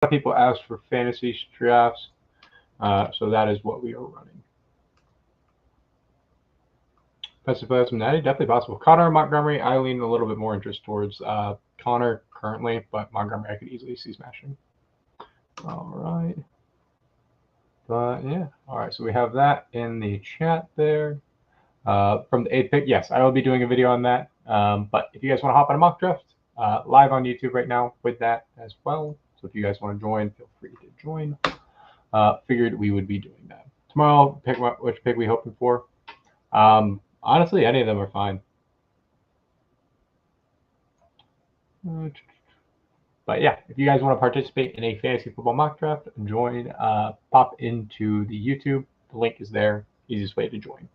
of people asked for fantasy drafts, so that is what we are running. Pestiplasm Natty, definitely possible. Connor, Montgomery, I lean a little bit more interest towards Connor currently, but Montgomery I could easily see smashing. All right. But yeah, all right. So we have that in the chat there. From the 8th pick, yes, I will be doing a video on that. But if you guys want to hop on a mock draft, live on YouTube right now with that as well. So if you guys want to join, feel free to join. Figured we would be doing that. Tomorrow, pick which pick we hoping for. Honestly, any of them are fine. But yeah, if you guys want to participate in a fantasy football mock draft, join. Pop into the YouTube. The link is there. Easiest way to join.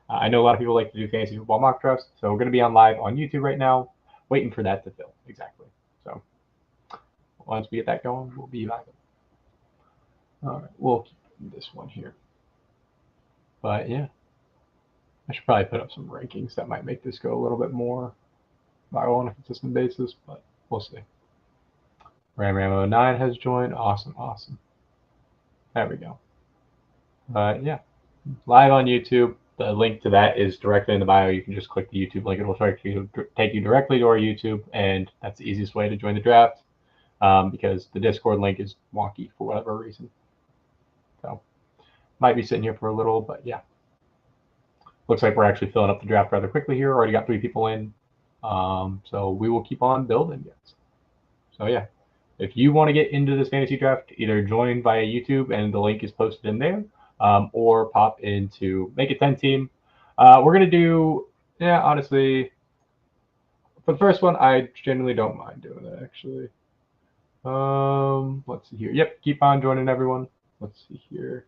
I know a lot of people like to do fantasy football mock drafts, so we're going to be on live on YouTube right now, waiting for that to fill. Exactly. So once we get that going, we'll be live. All right, we'll keep this one here. But yeah, I should probably put up some rankings that might make this go a little bit more viral on a consistent basis, but we'll see. RAM09 has joined. Awesome, awesome. There we go. But yeah, live on YouTube. The link to that is directly in the bio. You can just click the YouTube link. It will take you directly to our YouTube, and that's the easiest way to join the draft because the Discord link is wonky for whatever reason. So might be sitting here for a little, but yeah. Looks like we're actually filling up the draft rather quickly here. Already got 3 people in. So we will keep on building, yes. So yeah, if you want to get into this fantasy draft, either join via YouTube and the link is posted in there, or pop into Make It 10 team. We're going to do, yeah, honestly, for the first one, I generally don't mind doing it, actually. Let's see here. Yep, keep on joining everyone. Let's see here.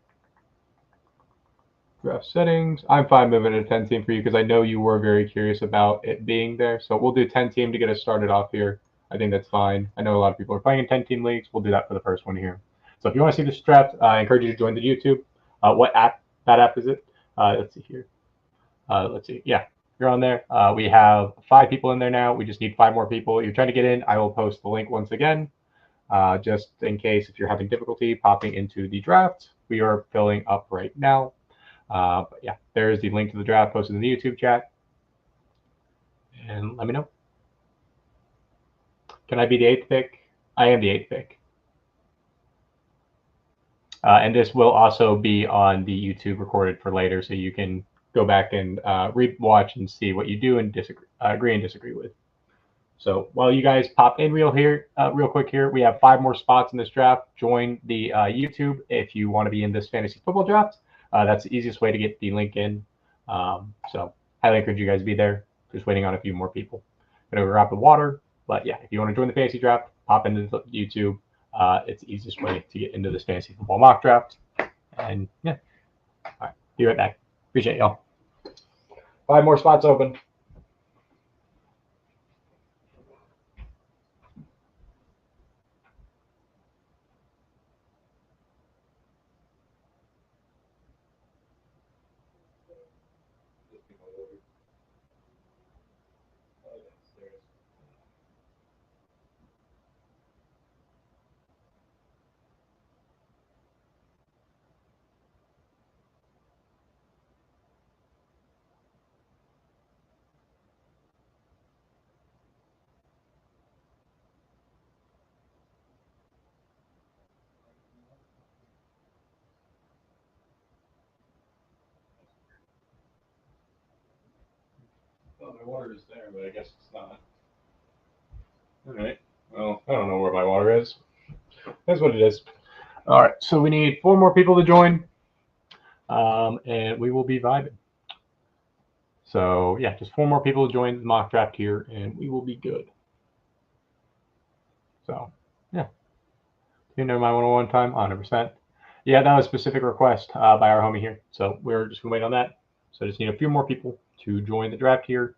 Draft settings. I'm fine moving to 10 team for you because I know you were very curious about it being there. So we'll do 10 team to get us started off here. I think that's fine. I know a lot of people are playing in 10 team leagues. We'll do that for the first one here. So if you want to see this draft, I encourage you to join the YouTube. What app? That app is it? Let's see here. Let's see. Yeah, you're on there. We have 5 people in there now. We just need 5 more people. You're trying to get in. I will post the link once again, just in case if you're having difficulty popping into the draft. We are filling up right now. But yeah, there's the link to the draft posted in the YouTube chat. And let me know. Can I be the 8th pick? I am the 8th pick. And this will also be on the YouTube recorded for later, so you can go back and re-watch and see what you do and agree and disagree with. So while you guys pop in real quick here, we have 5 more spots in this draft. Join the YouTube if you want to be in this fantasy football draft. That's the easiest way to get the link in. So highly encourage you guys to be there. Just waiting on a few more people. Gonna grab the water, but yeah, if you want to join the fantasy draft, pop into the YouTube. It's the easiest way to get into this fantasy football mock draft. And yeah, all right, be right back. Appreciate y'all. 5 more spots open. Well, my water is there, but I guess it's not. All right. Well, I don't know where my water is. That's what it is. All right. So we need 4 more people to join, and we will be vibing. So yeah, just 4 more people to join the mock draft here, and we will be good. So yeah, you know my 101 time, 100%. Yeah, that was a specific request by our homie here. So we're just gonna wait on that. So just need a few more people to join the draft here,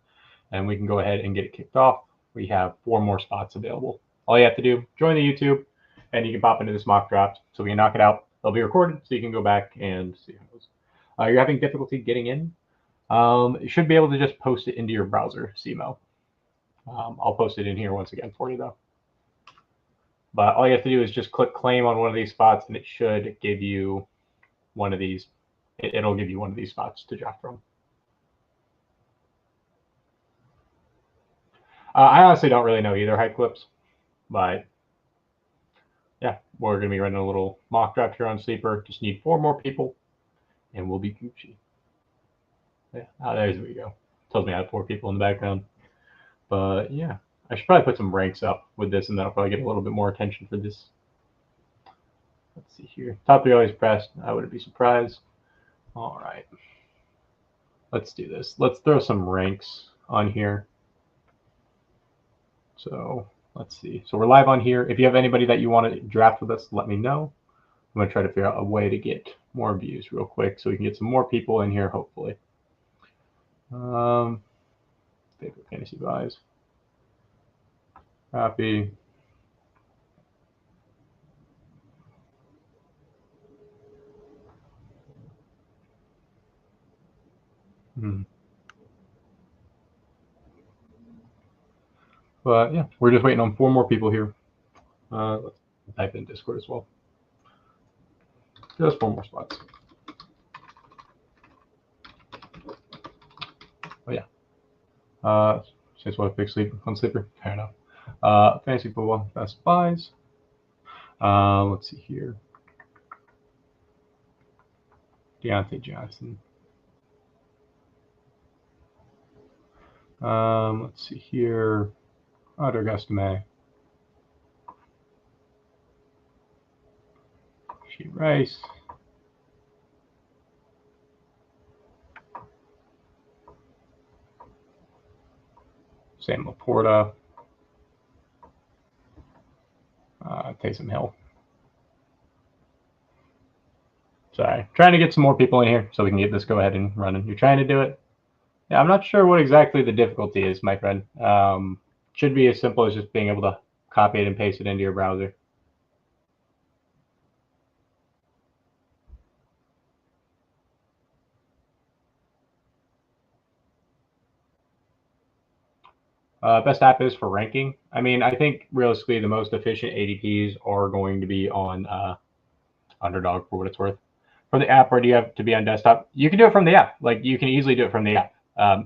and we can go ahead and get it kicked off. We have 4 more spots available. All you have to do, join the YouTube, and you can pop into this mock draft. So we can knock it out. It'll be recorded, so you can go back and see how it goes. You're having difficulty getting in. You should be able to just post it into your browser, CMO. I'll post it in here once again for you, though. But all you have to do is just click claim on one of these spots, and it should give you one of these. It'll give you one of these spots to draft from. I honestly don't really know either Hype Clips, but yeah, we're going to be running a little mock draft here on Sleeper. Just need 4 more people, and we'll be Gucci. Yeah, there we go. Tells me I have 4 people in the background. But yeah, I should probably put some ranks up with this, and that'll probably get a little bit more attention for this. Let's see here. Top 3 always pressed. I wouldn't be surprised. All right. Let's do this. Let's throw some ranks on here. So let's see. So we're live on here. If you have anybody that you want to draft with us, let me know. I'm going to try to figure out a way to get more views real quick so we can get some more people in here, hopefully. Favorite fantasy buys. Copy. But yeah, we're just waiting on 4 more people here. Let's type in Discord as well. Just 4 more spots. Oh yeah. Since what big sleep on Sleeper? Fair enough. Fantasy football best buys. Let's see here. Deontay Johnson. Let's see here. Augusta She Rice. Sam Laporta. Taysom Hill. Sorry, trying to get some more people in here so we can get this go ahead and running. You're trying to do it? Yeah, I'm not sure what exactly the difficulty is, my friend. Should be as simple as just being able to copy it and paste it into your browser. Best app is for ranking. I mean, I think realistically the most efficient ADPs are going to be on Underdog for what it's worth. From the app, or do you have to be on desktop? You can do it from the app. Like you can easily do it from the app.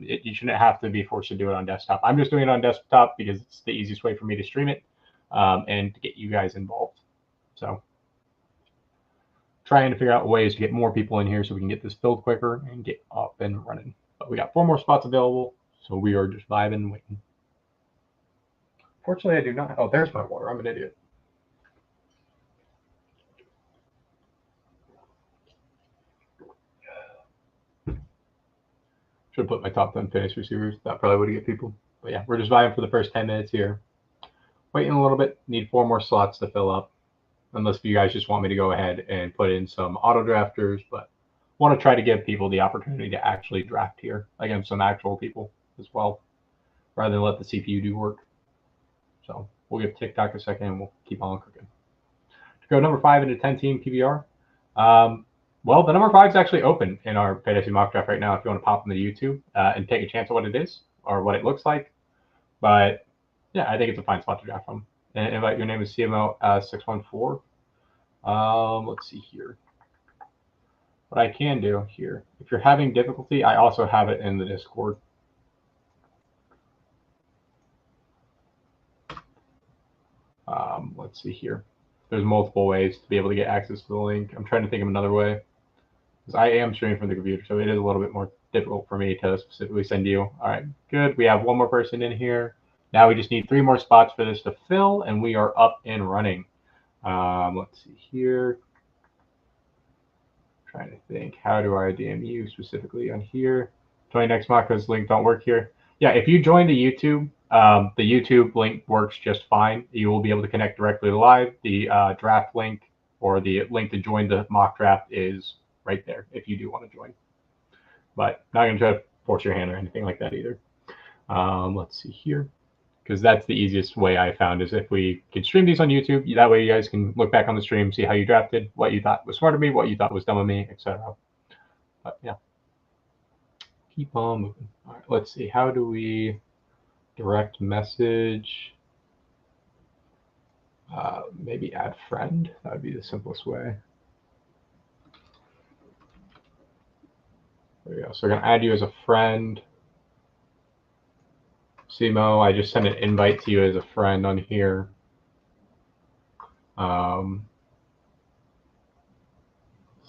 You shouldn't have to be forced to do it on desktop. I'm just doing it on desktop because it's the easiest way for me to stream it and to get you guys involved. So trying to figure out ways to get more people in here so we can get this filled quicker and get up and running. But we got 4 more spots available, so we are just vibing and waiting. Fortunately, I do not. Oh, there's my water. I'm an idiot. Should have put my top 10 fantasy receivers. That probably would get people. But yeah, we're just vibing for the first 10 minutes here. Waiting a little bit. Need 4 more slots to fill up. Unless you guys just want me to go ahead and put in some auto drafters, but want to try to give people the opportunity to actually draft here against some actual people as well, rather than let the CPU do work. So we'll give TikTok a second and we'll keep on cooking. To go number 5 into 10 team PBR. Well, the number 5 is actually open in our fantasy mock draft right now if you want to pop into YouTube and take a chance at what it is or what it looks like. But yeah, I think it's a fine spot to draft from. And invite your name is CMO 614. Let's see here. What I can do here, if you're having difficulty, I also have it in the Discord. Let's see here. There's multiple ways to be able to get access to the link. I'm trying to think of another way because I am streaming from the computer, so it is a little bit more difficult for me to specifically send you. All right, good. We have 1 more person in here. Now we just need 3 more spots for this to fill, and we are up and running. Let's see here. Trying to think, how do I DM you specifically on here? Join next mock because link don't work here. Yeah, if you join the YouTube link works just fine. You will be able to connect directly to live. The draft link or the link to join the mock draft is right there if you do want to join. But not going to try to force your hand or anything like that either. Let's see here. Because that's the easiest way I found is if we can stream these on YouTube. That way you guys can look back on the stream, see how you drafted, what you thought was smart of me, what you thought was dumb of me, etc. But yeah, keep on moving. All right, let's see. How do we direct message? maybe add friend. That would be the simplest way. There we go. So we're going to add you as a friend. Simo, I just sent an invite to you as a friend on here.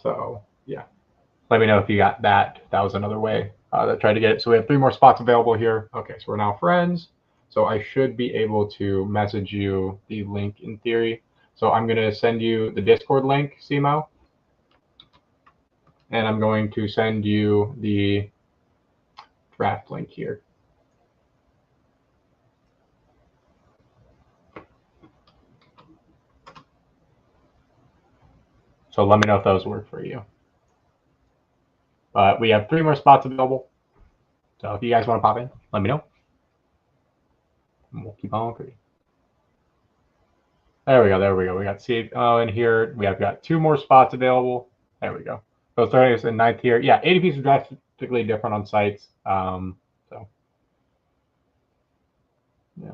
So yeah, let me know if you got that. That was another way that tried to get it. So we have 3 more spots available here. Okay, so we're now friends. So I should be able to message you the link in theory. So I'm going to send you the Discord link, Simo. And I'm going to send you the draft link here. So let me know if those work for you. But we have 3 more spots available. So if you guys want to pop in, let me know. And we'll keep on recruiting. There we go. There we go. We got CFO in here. We have got 2 more spots available. There we go. So starting us in 9th here. Yeah, ADPs are drastically different on sites. So yeah.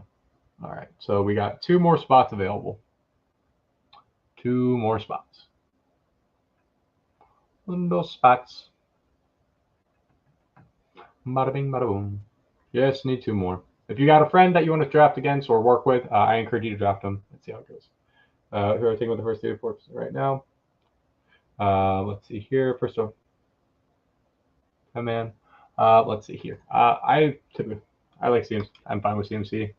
All right. So we got 2 more spots available. 2 more spots. Those spots. Bada bing, bada boom. Yes, need 2 more. If you got a friend that you want to draft against or work with, I encourage you to draft them. Let's see how it goes. Who are I taking with the first 3 4% right now? Let's see here. First off, oh man. Let's see here. I like CMC. I'm fine with CMC.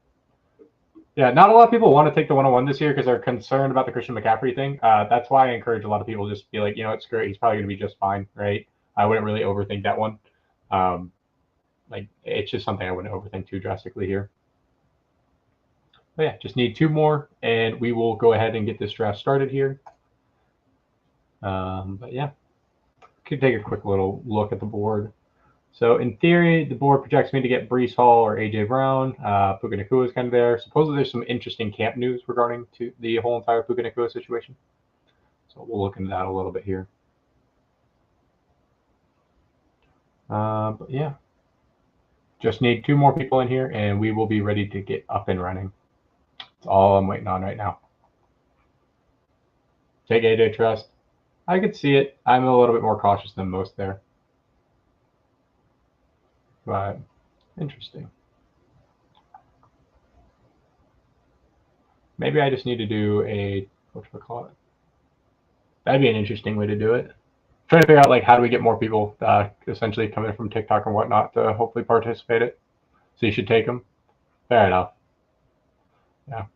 Yeah, not a lot of people want to take the 101 this year because they're concerned about the Christian McCaffrey thing. That's why I encourage a lot of people to just be like, you know, it's great. He's probably going to be just fine, right? I wouldn't really overthink that one. Like, it's just something I wouldn't overthink too drastically here. But yeah, just need 2 more, and we will go ahead and get this draft started here. But yeah, could take a quick little look at the board. So in theory, the board projects me to get Breece Hall or AJ Brown. Puka Nacua is kind of there. Supposedly there's some interesting camp news regarding to the whole entire Puka Nacua situation. So we'll look into that a little bit here. But yeah, just need 2 more people in here, and we will be ready to get up and running. That's all I'm waiting on right now. Take AJ Trust. I could see it. I'm a little bit more cautious than most there. But interesting. Maybe I just need to do a, whatchamacallit. That'd be an interesting way to do it. Trying to figure out, like, how do we get more people essentially coming from TikTok and whatnot to hopefully participate it. So you should take them. Fair enough. Yeah.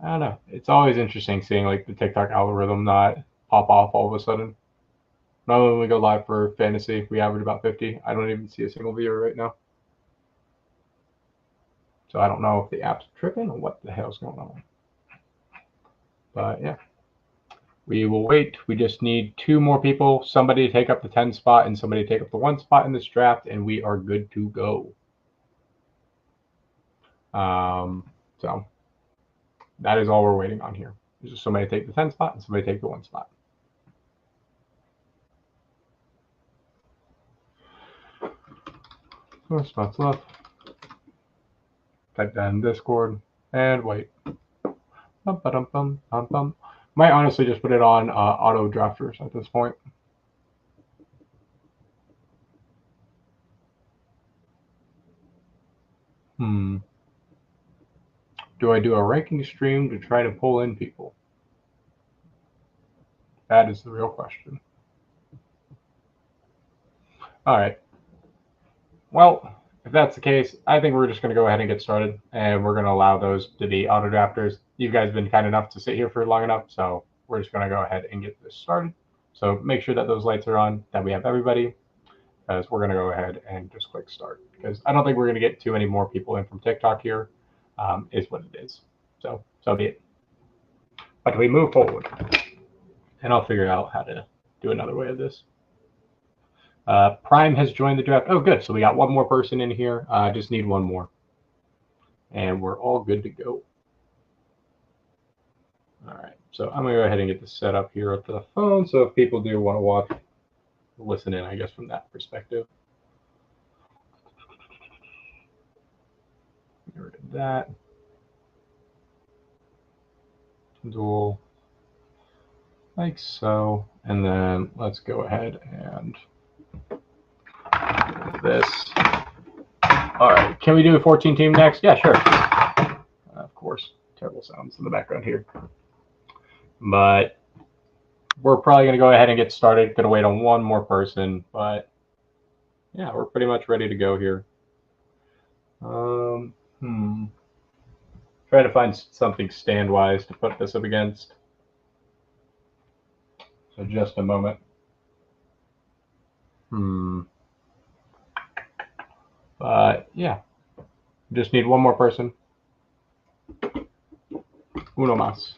I don't know. It's always interesting seeing, like, the TikTok algorithm not pop off all of a sudden. Normally when we go live for fantasy, we average about 50. I don't even see a single viewer right now. So I don't know if the app's tripping or what the hell's going on. But yeah, we will wait. We just need 2 more people, somebody to take up the 10 spot and somebody to take up the 1 spot in this draft, and we are good to go. So that is all we're waiting on here. There's just somebody to take the 10 spot and somebody to take the 1 spot. More spots left. Type that in Discord and wait. Might honestly just put it on auto drafters at this point. Do I do a ranking stream to try to pull in people? That is the real question. All right. Well, if that's the case, I think we're just going to go ahead and get started, and we're going to allow those to be auto drafters. You guys have been kind enough to sit here for long enough, so we're just going to go ahead and get this started. So make sure that those lights are on, that we have everybody, because we're going to go ahead and just click start, because I don't think we're going to get too many more people in from TikTok here, is what it is. So be it. But we move forward, and I'll figure out how to do another way of this. Prime has joined the draft. Oh, good. So we got 1 more person in here. Just need 1 more. And we're all good to go. All right. So I'm going to go ahead and get this set up here at the phone. So if people do want to watch, listen in, I guess, from that perspective. Get rid of that. dual, like so. And then let's go ahead and this. All right, can we do a 14 team next? Yeah, sure. Of course, terrible sounds in the background here. But we're probably going to go ahead and get started. Going to wait on one more person, but yeah, we're pretty much ready to go here. Try to find something stand-wise to put this up against. So just a moment. But yeah, just need one more person. Uno más.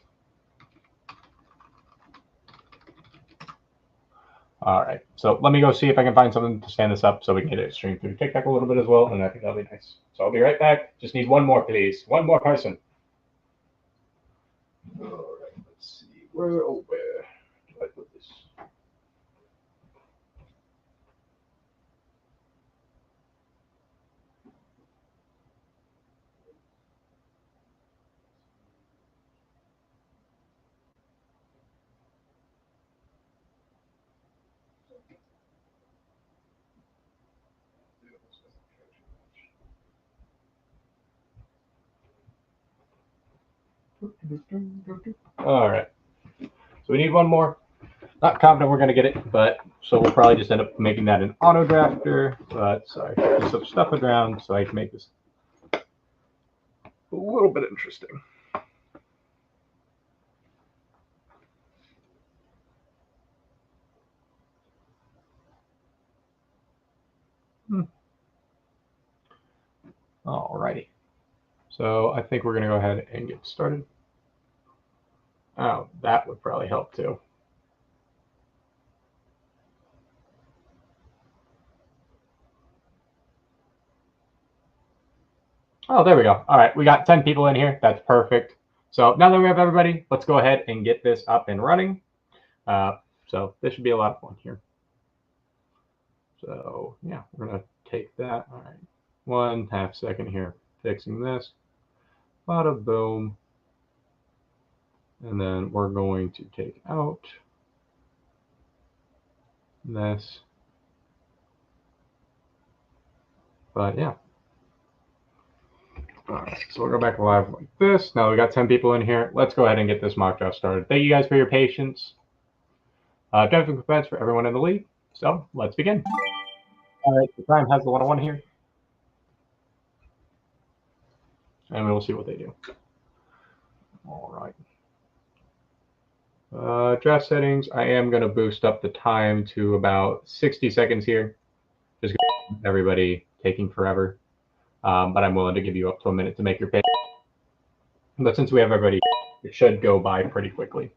All right, so let me go see if I can find something to stand this up so we can get it streamed through TikTok a little bit as well, and I think that'll be nice. So I'll be right back. Just need one more, please. One more person. All right, let's see. Where do I put this? All right. So we need one more. Not confident we're going to get it, but so we'll probably just end up making that an auto drafter. But sorry, just some stuff around so I can make this a little bit interesting. All righty. So I think we're going to go ahead and get started. Oh, that would probably help too. Oh, there we go. All right, we got 10 people in here. That's perfect. So now that we have everybody, let's go ahead and get this up and running. So this should be a lot of fun here. So yeah, we're going to take that. All right, 1/2 second here, fixing this. Bada boom. And then we're going to take out this. But yeah. All right, so we'll go back live like this. Now we got 10 people in here. Let's go ahead and get this mock draft started. Thank you guys for your patience. Drafting commands for everyone in the league. So let's begin. All right, the time has a lot of one here. And we will see what they do. All right. Draft settings, I am going to boost up the time to about 60 seconds here. Just everybody taking forever. But I'm willing to give you up to a minute to make your pick. But since we have everybody, it should go by pretty quickly.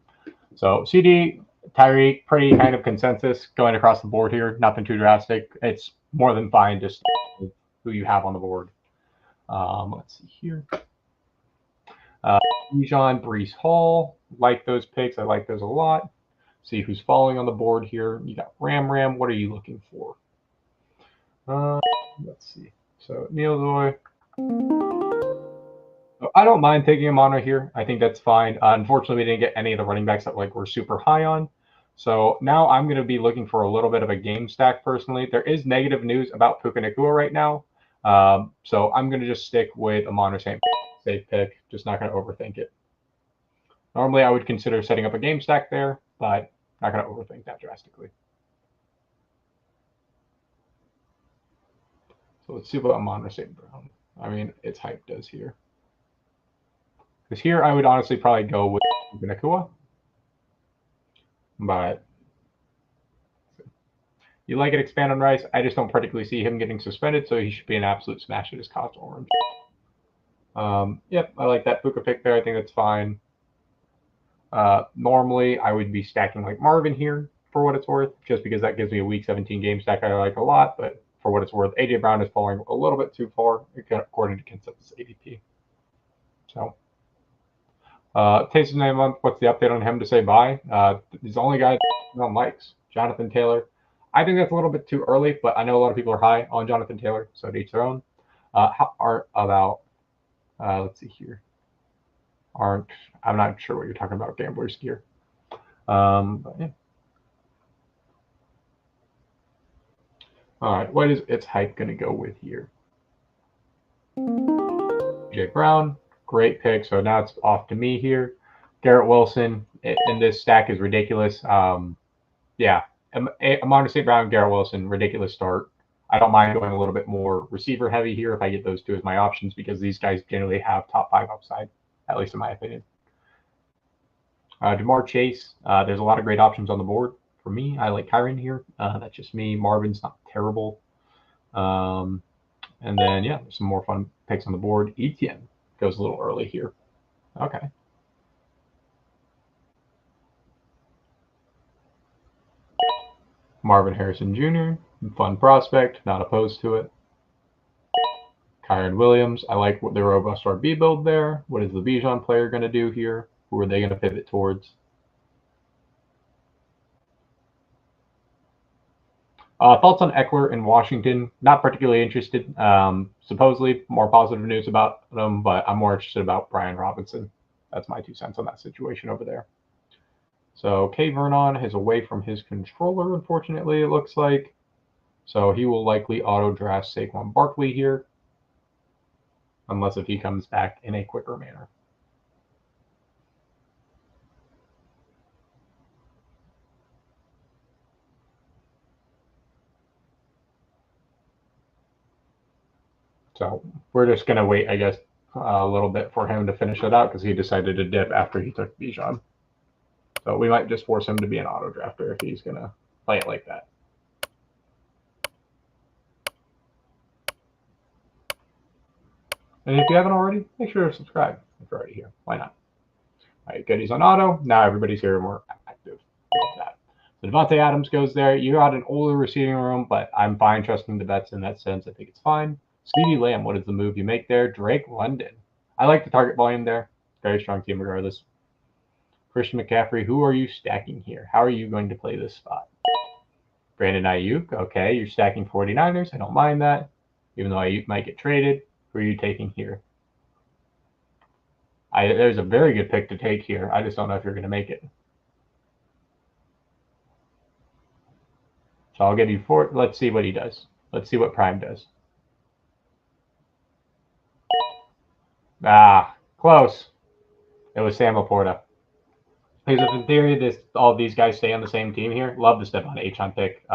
So CD, Tyreek, pretty kind of consensus going across the board here. Nothing too drastic. It's more than fine just who you have on the board. Let's see here. Bijan, Breece Hall, like those picks. I like those a lot. See who's following on the board here. You got Ram. What are you looking for? Let's see. So Neil Zoy. I don't mind taking him on right here. I think that's fine. Unfortunately, we didn't get any of the running backs that we're super high on. So now I'm going to be looking for a little bit of a game stack personally. There is negative news about Puka Nacua right now. So I'm going to just stick with Amon-Ra St. Safe pick. Just not going to overthink it. Normally, I would consider setting up a game stack there, but not going to overthink that drastically. So let's see what Amon-Ra St. Brown. I mean, it's hyped as here. Because here I would honestly probably go with Nacua. But you like it, expand on Rice. I just don't particularly see him getting suspended, so he should be an absolute smash at his cost orange. Yep, I like that Puka pick there. I think that's fine. Normally, I would be stacking like Marvin here for what it's worth, just because that gives me a week 17 game stack I like a lot. But for what it's worth, AJ Brown is falling a little bit too far according to consensus ADP. So, Taysom Name, what's the update on him to say bye? He's the only guy no one likes, Jonathan Taylor. I think that's a little bit too early, but I know a lot of people are high on Jonathan Taylor, so to each their own. How are about, let's see here. aren't. I'm not sure what you're talking about, Gambler's Gear. But yeah. All right, what is its hype going to go with here? Jay Brown, great pick. So now it's off to me here. Garrett Wilson in this stack is ridiculous. Yeah, Amon St. Brown, Garrett Wilson, ridiculous start. I don't mind going a little bit more receiver heavy here if I get those two as my options because these guys generally have top 5 upside, at least in my opinion. Jamar Chase, there's a lot of great options on the board. For me, I like Kyren here. That's just me. Marvin's not terrible. And then, yeah, there's some more fun picks on the board. Etienne goes a little early here. Okay. Marvin Harrison Jr., fun prospect, not opposed to it. Kyren Williams, I like what the robust RB build there. What is the Bijan player going to do here? Who are they going to pivot towards? Thoughts on Eckler in Washington? Not particularly interested. Supposedly more positive news about them, but I'm more interested about Brian Robinson. That's my 2 cents on that situation over there. So K Vernon is away from his controller, unfortunately, it looks like. So he will likely auto draft Saquon Barkley here, unless if he comes back in a quicker manner. So we're just going to wait, I guess, a little bit for him to finish it out because he decided to dip after he took Bijan. So we might just force him to be an auto drafter if he's going to play it like that. And if you haven't already, make sure to subscribe if you're already here. Why not? All right, goodies on auto. Now everybody's here more active. Love that. So Devontae Adams goes there. You got an older receiving room, but I'm fine trusting the vets in that sense. I think it's fine. CeeDee Lamb, what is the move you make there? Drake London. I like the target volume there. Very strong team regardless. Christian McCaffrey, who are you stacking here? How are you going to play this spot? Brandon Ayuk, okay, you're stacking 49ers. I don't mind that. Even though Ayuk might get traded. Who are you taking here? There's a very good pick to take here. I just don't know if you're going to make it. So I'll give you 4. Let's see what he does. Let's see what Prime does. Close. It was Sam Laporta. Because if in theory all these guys stay on the same team here, love the Stephon Achane pick.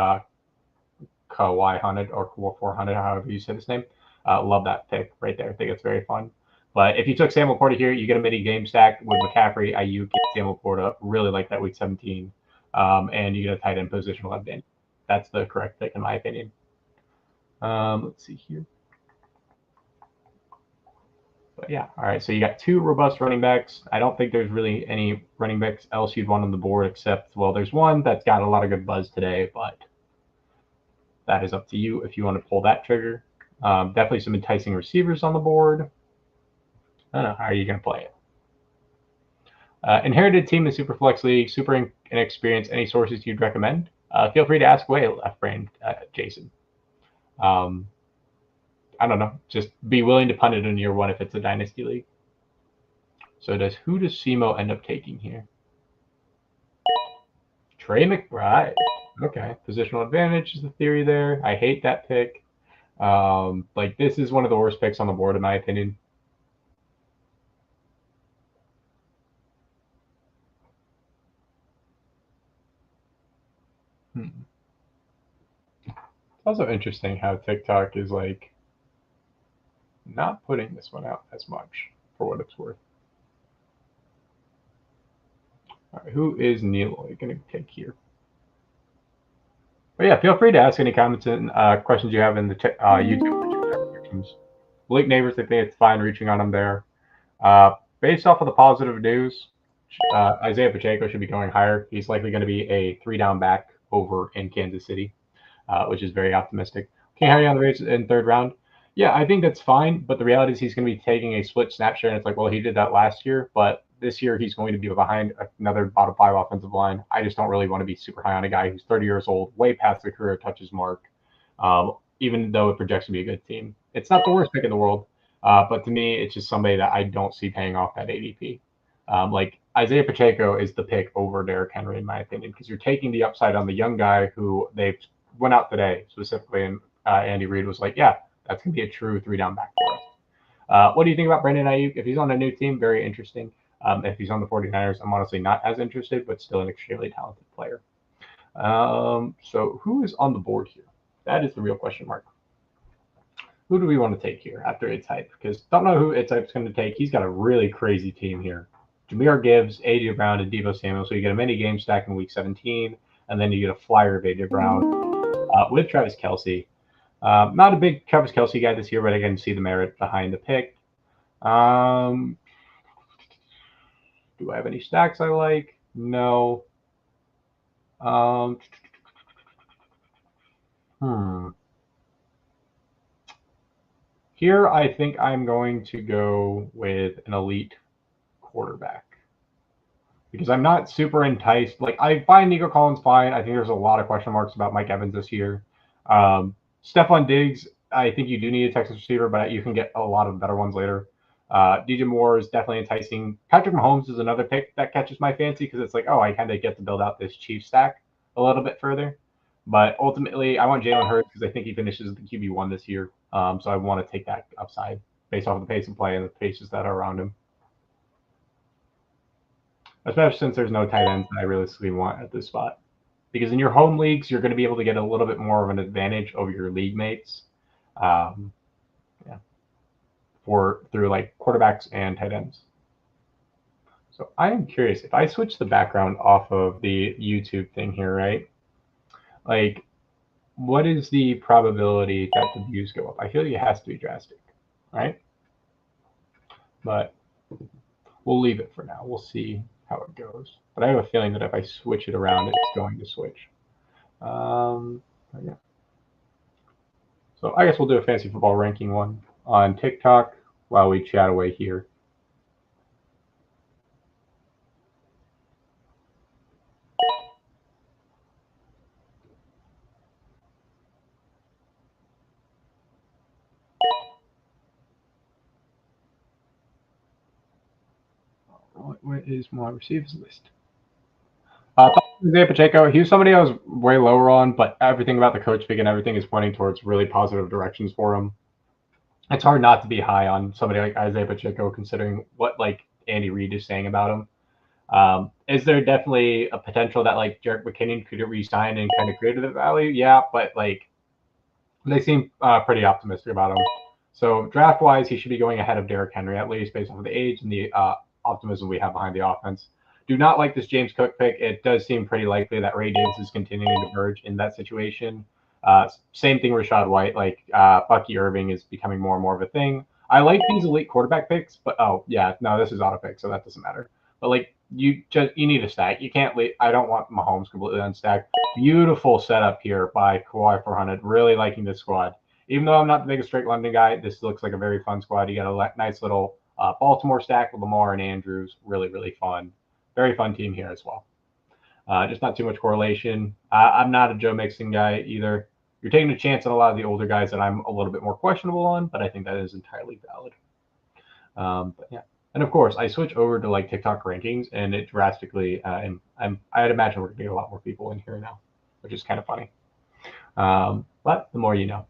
Kawhi Hunted or 400, however you say this name. Love that pick right there. I think it's very fun. But if you took Sam Laporta here, you get a mini game stack with McCaffrey, Ayuk, Sam Laporta. Really like that week 17. And you get a tight end positional advantage. That's the correct pick in my opinion. Let's see here. But yeah, all right. So you got 2 robust running backs. I don't think there's really any running backs else you'd want on the board except, well, there's one that's got a lot of good buzz today, but that is up to you if you want to pull that trigger. Definitely some enticing receivers on the board. I don't know. How are you going to play it? Inherited team in Superflex League, super inexperienced. Any sources you'd recommend? Feel free to ask away, left brain Jason. I don't know. Just be willing to punt it in year 1 if it's a dynasty league. So who does SEMO end up taking here? Trey McBride. Okay. Positional advantage is the theory there. I hate that pick. This is one of the worst picks on the board in my opinion. It's also interesting how TikTok is not putting this one out as much for what it's worth. All right, who is Neil going to take here? But yeah, feel free to ask any comments and questions you have in the YouTube. Blake Neighbors, I think it's fine reaching on them there. Based off of the positive news, Isaiah Pacheco should be going higher. He's likely going to be a 3-down back over in Kansas City, which is very optimistic. King Harry on the Raiders in 3rd round. Yeah, I think that's fine, but the reality is he's going to be taking a split snap share, and it's like, well, he did that last year, but this year he's going to be behind another bottom 5 offensive line. I just don't really want to be super high on a guy who's 30 years old, way past the career touches mark, even though it projects to be a good team. It's not the worst pick in the world, but to me, it's just somebody that I don't see paying off that ADP. Like Isaiah Pacheco is the pick over Derrick Henry, in my opinion, because you're taking the upside on the young guy who they went out today specifically, and Andy Reid was like, yeah, that's going to be a true 3-down back for us. What do you think about Brandon Ayuk? If he's on a new team, very interesting. If he's on the 49ers, I'm honestly not as interested, but still an extremely talented player. So who is on the board here? That is the real question mark. Who do we want to take here after It's Hype? Because don't know who It's Hype's going to take. He's got a really crazy team here. Jahmyr Gibbs, A.J. Brown, and Deebo Samuel. So you get a mini game stack in week 17, and then you get a flyer of A.J. Brown with Travis Kelce. Not a big Travis Kelce guy this year, but I can see the merit behind the pick. Do I have any stacks I like? No. Here, I think I'm going to go with an elite quarterback because I'm not super enticed. Like, I find Nico Collins fine. I think there's a lot of question marks about Mike Evans this year. Stephon Diggs, I think you do need a Texas receiver, but you can get a lot of better ones later. DJ Moore is definitely enticing. Patrick Mahomes is another pick that catches my fancy because it's like, oh, I kind of get to build out this Chiefs stack a little bit further. But ultimately, I want Jalen Hurts because I think he finishes the QB1 this year. So I want to take that upside based off of the pace of play and the paces that are around him. Especially since there's no tight ends that I realistically want at this spot. Because in your home leagues, you're going to be able to get a little bit more of an advantage over your league mates. Through like quarterbacks and tight ends. So I am curious if I switch the background off of the YouTube thing here, right? Like, what is the probability that the views go up? I feel like it has to be drastic, right? But we'll leave it for now. We'll see how it goes. But I have a feeling that if I switch it around, it's going to switch. Yeah. So I guess we'll do a fantasy football ranking one on TikTok while we chat away here. What is my receivers list? Isaiah Pacheco, he was somebody I was way lower on, but everything about the coach pick and everything is pointing towards really positive directions for him. It's hard not to be high on somebody like Isaiah Pacheco, considering what like Andy Reid is saying about him. Is there definitely a potential that like Jerick McKinnon could re-sign and kind of create the value? Yeah, but like they seem pretty optimistic about him. So draft wise, he should be going ahead of Derrick Henry at least based on the age and the optimism we have behind the offense. Do not like this James Cook pick. It does seem pretty likely that Ray Davis is continuing to merge in that situation. Same thing with Rachaad White. Like Bucky Irving is becoming more and more of a thing. I like these elite quarterback picks, but this is auto pick, so that doesn't matter. But like you need a stack. You can't leave. I don't want Mahomes completely unstacked. Beautiful setup here by Kawhi 400. Really liking this squad. Even though I'm not the biggest Drake London guy, this looks like a very fun squad. You got a nice little Baltimore stack with Lamar and Andrews. Really, really fun. Very fun team here as well. Just not too much correlation. I'm not a Joe Mixon guy either. You're taking a chance on a lot of the older guys that I'm a little bit more questionable on, but I think that is entirely valid. But yeah. And of course, I switch over to like TikTok rankings, and it drastically. I'd imagine we're gonna get a lot more people in here now, which is kind of funny. But the more you know.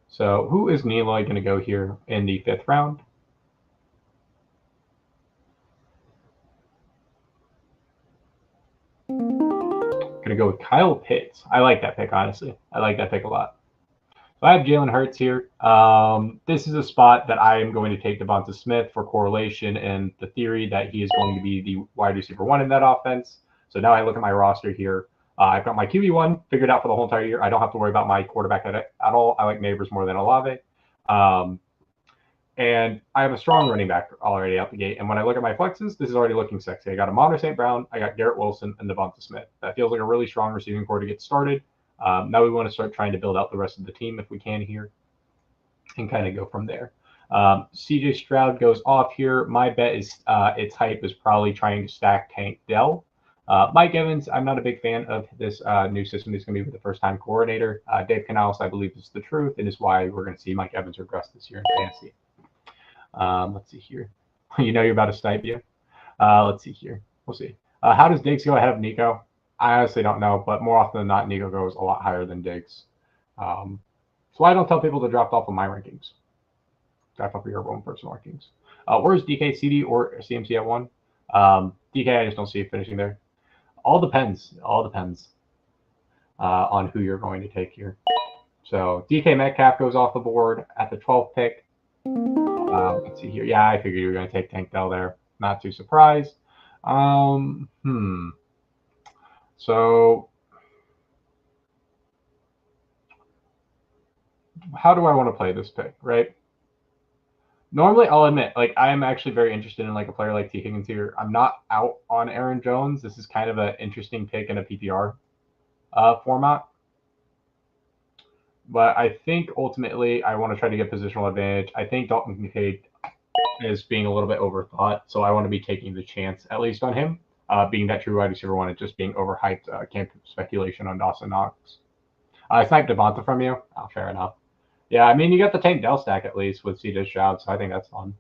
So who is Neloy going to go here in the 5th round? Going to go with Kyle Pitts. I like that pick, honestly. I like that pick a lot. So I have Jalen Hurts here. This is a spot that I am going to take Devonta Smith for correlation and the theory that he is going to be the wide receiver 1 in that offense. So now I look at my roster here. I've got my QB1 figured out for the whole entire year. I don't have to worry about my quarterback at all. I like Neighbors more than Olave. And I have a strong running back already out the gate. And when I look at my flexes, this is already looking sexy. I got Amon St. Brown, I got Garrett Wilson, and Devonta Smith. That feels like a really strong receiving core to get started. Now we want to start trying to build out the rest of the team if we can here and kind of go from there. CJ Stroud goes off here. My bet is It's Hype is probably trying to stack Tank Dell. Mike Evans, I'm not a big fan of this new system. He's going to be the first-time coordinator. Dave Canales, I believe, is the truth and is why we're going to see Mike Evans regress this year in fantasy. Let's see here. You know you're about to snipe you. Let's see here. We'll see. How does Diggs go ahead of Nico? I honestly don't know, but more often than not, Nico goes a lot higher than Diggs. So I don't tell people to drop off of my rankings. Draft off of your own personal rankings. Where's DK, CD, or CMC at 1? DK, I just don't see it finishing there. All depends. All depends on who you're going to take here. So DK Metcalf goes off the board at the 12th pick. Let's see here. Yeah, I figured you were going to take Tank Dell there. Not too surprised. So how do I want to play this pick, right? Normally, I'll admit, like, I am actually very interested in like a player like T. Higgins here. I'm not out on Aaron Jones. This is kind of an interesting pick in a PPR format. But I think ultimately I want to try to get positional advantage. I think Dalton Kincaid is being a little bit overthought, so I want to be taking the chance at least on him, being that true wide receiver one and just being overhyped camp speculation on Dawson Knox. I sniped Devonta from you. Oh, fair enough. Yeah, I mean, you got the Tank Dell stack at least with C.J. Stroud, so I think that's fun.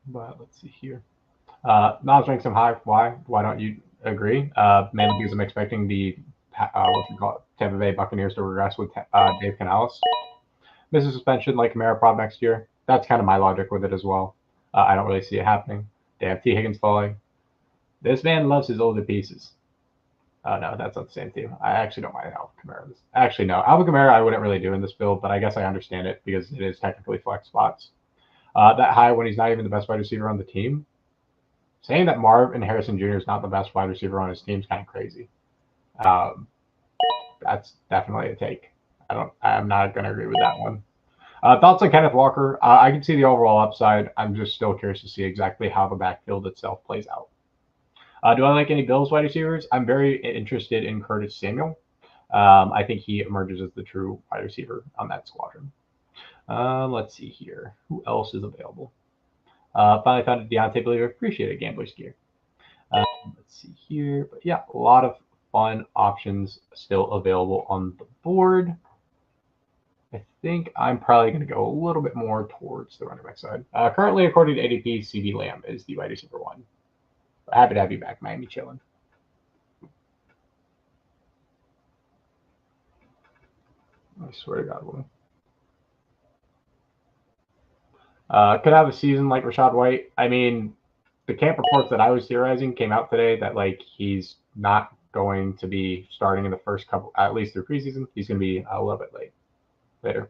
But let's see here. Nas ranks him high. Why? Why don't you agree? Mainly because I'm expecting the what you call it, Tampa Bay Buccaneers to regress with Dave Canales. Misses suspension like Kamara prob next year. That's kind of my logic with it as well. I don't really see it happening. Damn, T. Higgins falling. This man loves his older pieces. No, that's not the same team. I actually don't mind Alvin Kamara. Actually, no. Alvin Kamara I wouldn't really do in this build, but I guess I understand it because it is technically flex spots. That high when he's not even the best wide receiver on the team. Saying that Marvin Harrison Jr. is not the best wide receiver on his team is kind of crazy. That's definitely a take. I'm not going to agree with that one. Thoughts on Kenneth Walker? I can see the overall upside. I'm just still curious to see exactly how the backfield itself plays out. Do I like any Bills wide receivers? I'm very interested in Curtis Samuel. I think he emerges as the true wide receiver on that squadron. Let's see here. Who else is available? Finally found a Deontay Believer. Appreciate it, Gambler's Gear. Let's see here. But yeah, a lot of fun options still available on the board. I think I'm probably going to go a little bit more towards the running back side. Currently, according to ADP, CeeDee Lamb is the wide receiver one. Happy to have you back, Miami chilling. I swear to God, woman. Could have a season like Rachaad White. I mean, the camp reports that I was theorizing came out today that like he's not going to be starting in the first couple, at least through preseason. He's going to be a little bit later.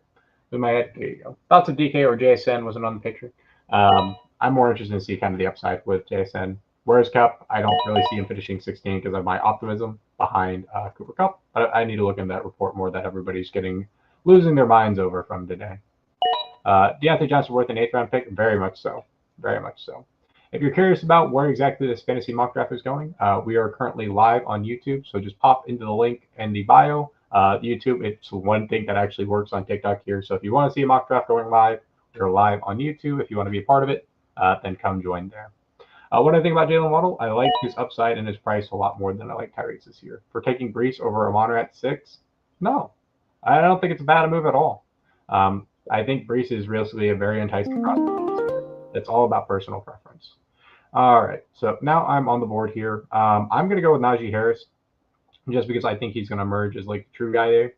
In my head, there you go. Thoughts of DK or JSN wasn't on the picture. I'm more interested to see kind of the upside with JSN. Whereas Kupp, I don't really see him finishing 16 because of my optimism behind Cooper Kupp. But I need to look in that report more that everybody's losing their minds over from today. Deontay Johnson worth an 8th round pick? Very much so. Very much so. If you're curious about where exactly this fantasy mock draft is going, we are currently live on YouTube. So just pop into the link in the bio. YouTube, it's one thing that actually works on TikTok here. So if you want to see a mock draft going live, we're live on YouTube. If you want to be a part of it, then come join there. What do I think about Jalen Waddle? I like his upside and his price a lot more than I like Tyreek's this year. For taking Breece over Amon at 6, no. I don't think it's a bad move at all. I think Breece is realistically a very enticing prospect. It's all about personal preference. All right, so now I'm on the board here. I'm going to go with Najee Harris just because I think he's going to emerge as like the true guy there.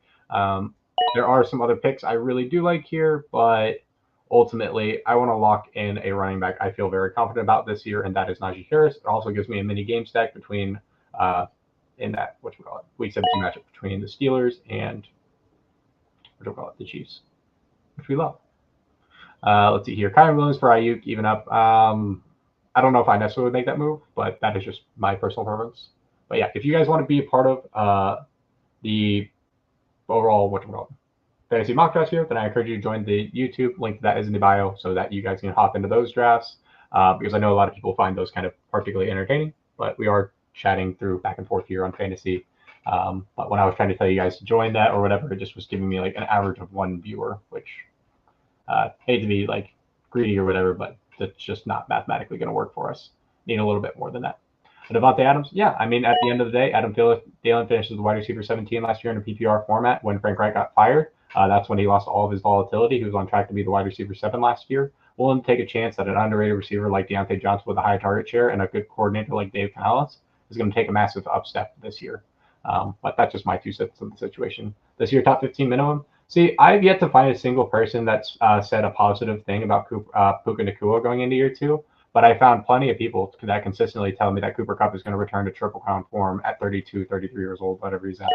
There are some other picks I really do like here, but ultimately, I want to lock in a running back I feel very confident about this year, and that is Najee Harris. It also gives me a mini game stack between in that week 17 matchup between the Steelers and the Chiefs, which we love. Let's see here. Kyren Williams for Ayuk, even up. I don't know if I necessarily would make that move, but that is just my personal preference. But yeah, if you guys want to be a part of the overall fantasy mock drafts here, then I encourage you to join the YouTube. Link to that is in the bio so that you guys can hop into those drafts because I know a lot of people find those kind of particularly entertaining, but we are chatting through back and forth here on fantasy. But when I was trying to tell you guys to join that or whatever, it just was giving me like an average of 1 viewer, which hate to be like greedy or whatever, but that's just not mathematically going to work for us. Need a little bit more than that. Davante Adams, yeah. I mean, at the end of the day, Adam Thielen finished as the wide receiver 17 last year in a PPR format when Frank Reich got fired. That's when he lost all of his volatility. He was on track to be the wide receiver 7 last year. willing to take a chance that an underrated receiver like Deontay Johnson with a high target share and a good coordinator like Dave Canales is going to take a massive upstep this year. But that's just my 2 cents on the situation. This year, top 15 minimum. See, I've yet to find a single person that's said a positive thing about Puka Nacua going into year 2. But I found plenty of people that consistently tell me that Cooper Kupp is going to return to Triple Crown form at 32, 33 years old, whatever he's at.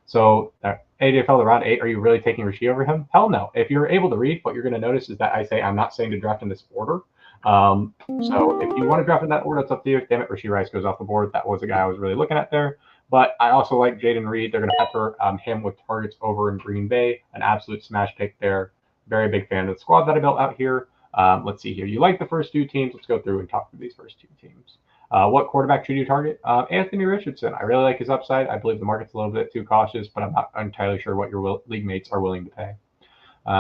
So AJ fell around 8. Are you really taking Rashee over him? Hell no. If you're able to read, what you're going to notice is that I say I'm not saying to draft in this order. So if you want to draft in that order, it's up to you. Damn it, Rashee Rice goes off the board. That was the guy I was really looking at there. But I also like Jaden Reed. They're going to pepper him with targets over in Green Bay. An absolute smash pick there. Very big fan of the squad that I built out here. Let's see here. You like the first 2 teams. Let's go through and talk through these first 2 teams. What quarterback should you target? Anthony Richardson. I really like his upside. I believe the market's a little bit too cautious, but I'm not entirely sure what your league mates are willing to pay.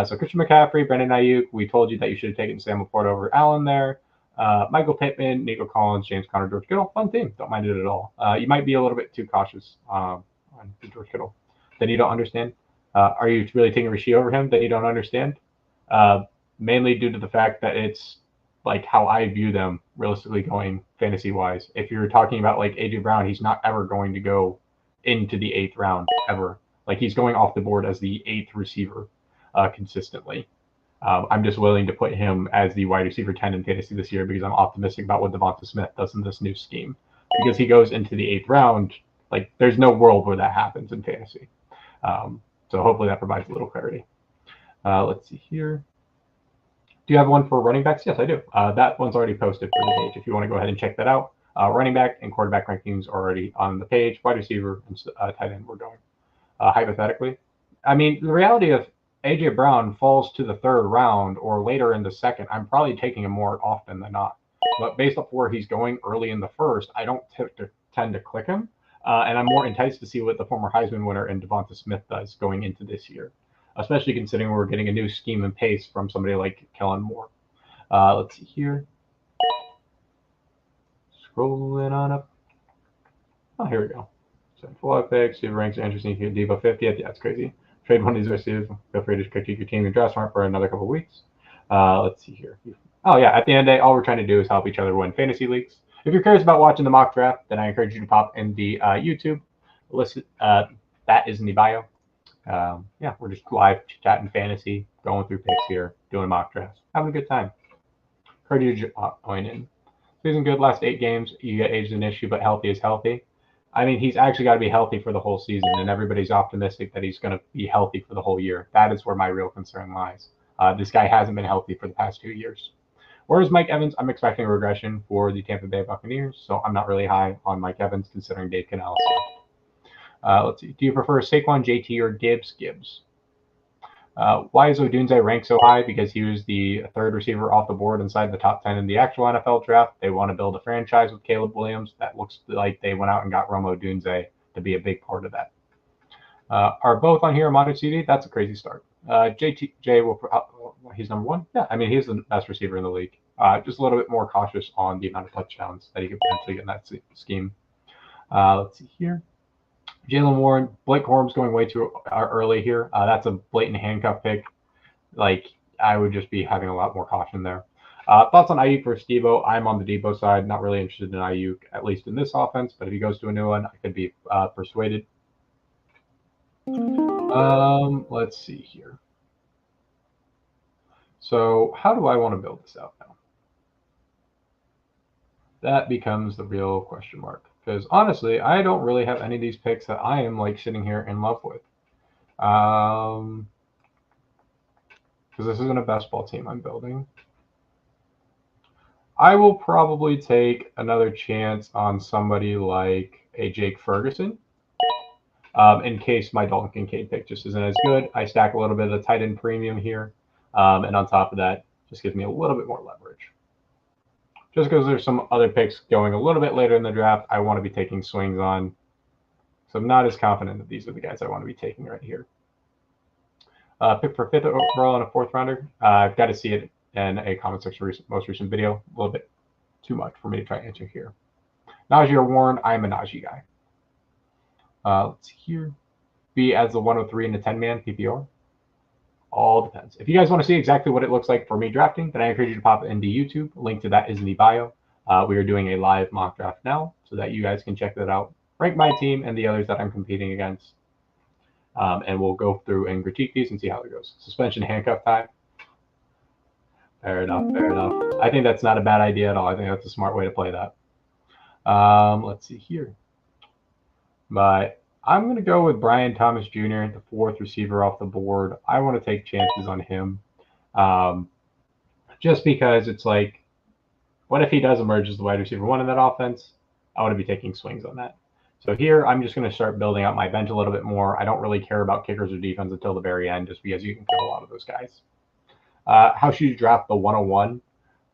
So Christian McCaffrey, Brandon Ayuk. We told you that you should have taken Sam Laporta over Allen there. Michael Pittman, Nico Collins, James Conner, George Kittle. Fun team. Don't mind it at all. You might be a little bit too cautious on George Kittle. Then you don't understand. Are you really taking Rashee over him? That you don't understand? Mainly due to the fact that it's like how I view them realistically going fantasy wise. If you're talking about like AJ Brown, he's not ever going to go into the 8th round ever. Like he's going off the board as the 8th receiver consistently. I'm just willing to put him as the wide receiver 10 in fantasy this year because I'm optimistic about what Devonta Smith does in this new scheme. Because he goes into the 8th round, like there's no world where that happens in fantasy. So hopefully that provides a little clarity. Let's see here. Do you have one for running backs? Yes, I do. That one's already posted for the page. If you want to go ahead and check that out. Running back and quarterback rankings are already on the page. Wide receiver and tight end we're going. Hypothetically. I mean, the reality of AJ Brown falls to the 3rd round or later in the 2nd, I'm probably taking him more often than not. But based off where he's going early in the 1st, I don't tend to click him. And I'm more enticed to see what the former Heisman winner and Devonta Smith does going into this year, especially considering we're getting a new scheme and pace from somebody like Kellen Moore. Let's see here. Scrolling on up. Oh, here we go. So full picks, Steve ranks are interesting. Here, Debo 50th. Yeah, it's crazy. Trade one of these receivers. Feel free to keep your team and draft smart for another couple of weeks. Let's see here. Oh, yeah. At the end of the day, all we're trying to do is help each other win fantasy leagues. If you're curious about watching the mock draft, then I encourage you to pop in the YouTube. Listen, that is in the bio. Yeah, we're just live chatting fantasy, going through picks here, doing mock drafts, having a good time. Encourage you to join in. Season good, last 8 games. You get age is an issue, but healthy is healthy. I mean, he's actually got to be healthy for the whole season, and everybody's optimistic that he's going to be healthy for the whole year. That is where my real concern lies. This guy hasn't been healthy for the past 2 years. Whereas Mike Evans, I'm expecting a regression for the Tampa Bay Buccaneers, so I'm not really high on Mike Evans considering Dave Canales. Let's see. Do you prefer Saquon, JT, or Gibbs? Gibbs. Why is Odunze ranked so high? Because he was the 3rd receiver off the board inside the top 10 in the actual NFL draft. They want to build a franchise with Caleb Williams. That looks like they went out and got Rome Odunze to be a big part of that. Are both on here Amadu CD? That's a crazy start. JT will he's number 1. Yeah, I mean he's the best receiver in the league. Just a little bit more cautious on the amount of touchdowns that he could potentially get in that scheme. Let's see here. Jalen Warren, Blake Corum's going way too early here. That's a blatant handcuff pick. Like, I would just be having a lot more caution there. Thoughts on Ayuk versus Debo? I'm on the Debo side. Not really interested in Ayuk, at least in this offense. But if he goes to a new one, I could be persuaded. Let's see here. So how do I want to build this out now? That becomes the real question mark. Because honestly, I don't really have any of these picks that I am like sitting here in love with. Because this isn't a best ball team I'm building. I will probably take another chance on somebody like a Jake Ferguson. In case my Dalton Kincaid pick just isn't as good. I stack a little bit of the tight end premium here. And on top of that, just gives me a little bit more leverage. Just because there's some other picks going a little bit later in the draft, I want to be taking swings on. So I'm not as confident that these are the guys I want to be taking right here. Pick for 5th overall and a 4th rounder. I've got to see it in a comment section most recent video. A little bit too much for me to try and answer here. Najee or Warren, I'm a Najee guy. Let's see here. B as the 103 in the 10-man PPR. All depends. If you guys want to see exactly what it looks like for me drafting, then I encourage you to pop into YouTube. A link to that is in the bio. We are doing a live mock draft now so that you guys can check that out. Rank my team and the others that I'm competing against. And we'll go through and critique these and see how it goes. Suspension handcuff time. Fair enough, fair enough. I think that's not a bad idea at all. I think that's a smart way to play that. Let's see here. But I'm going to go with Brian Thomas Jr., the 4th receiver off the board. I want to take chances on him. Just because it's like, what if he does emerge as the wide receiver 1 in that offense? I want to be taking swings on that. So here, I'm just going to start building out my bench a little bit more. I don't really care about kickers or defense until the very end, just because you can kill a lot of those guys. How should you draft the 101?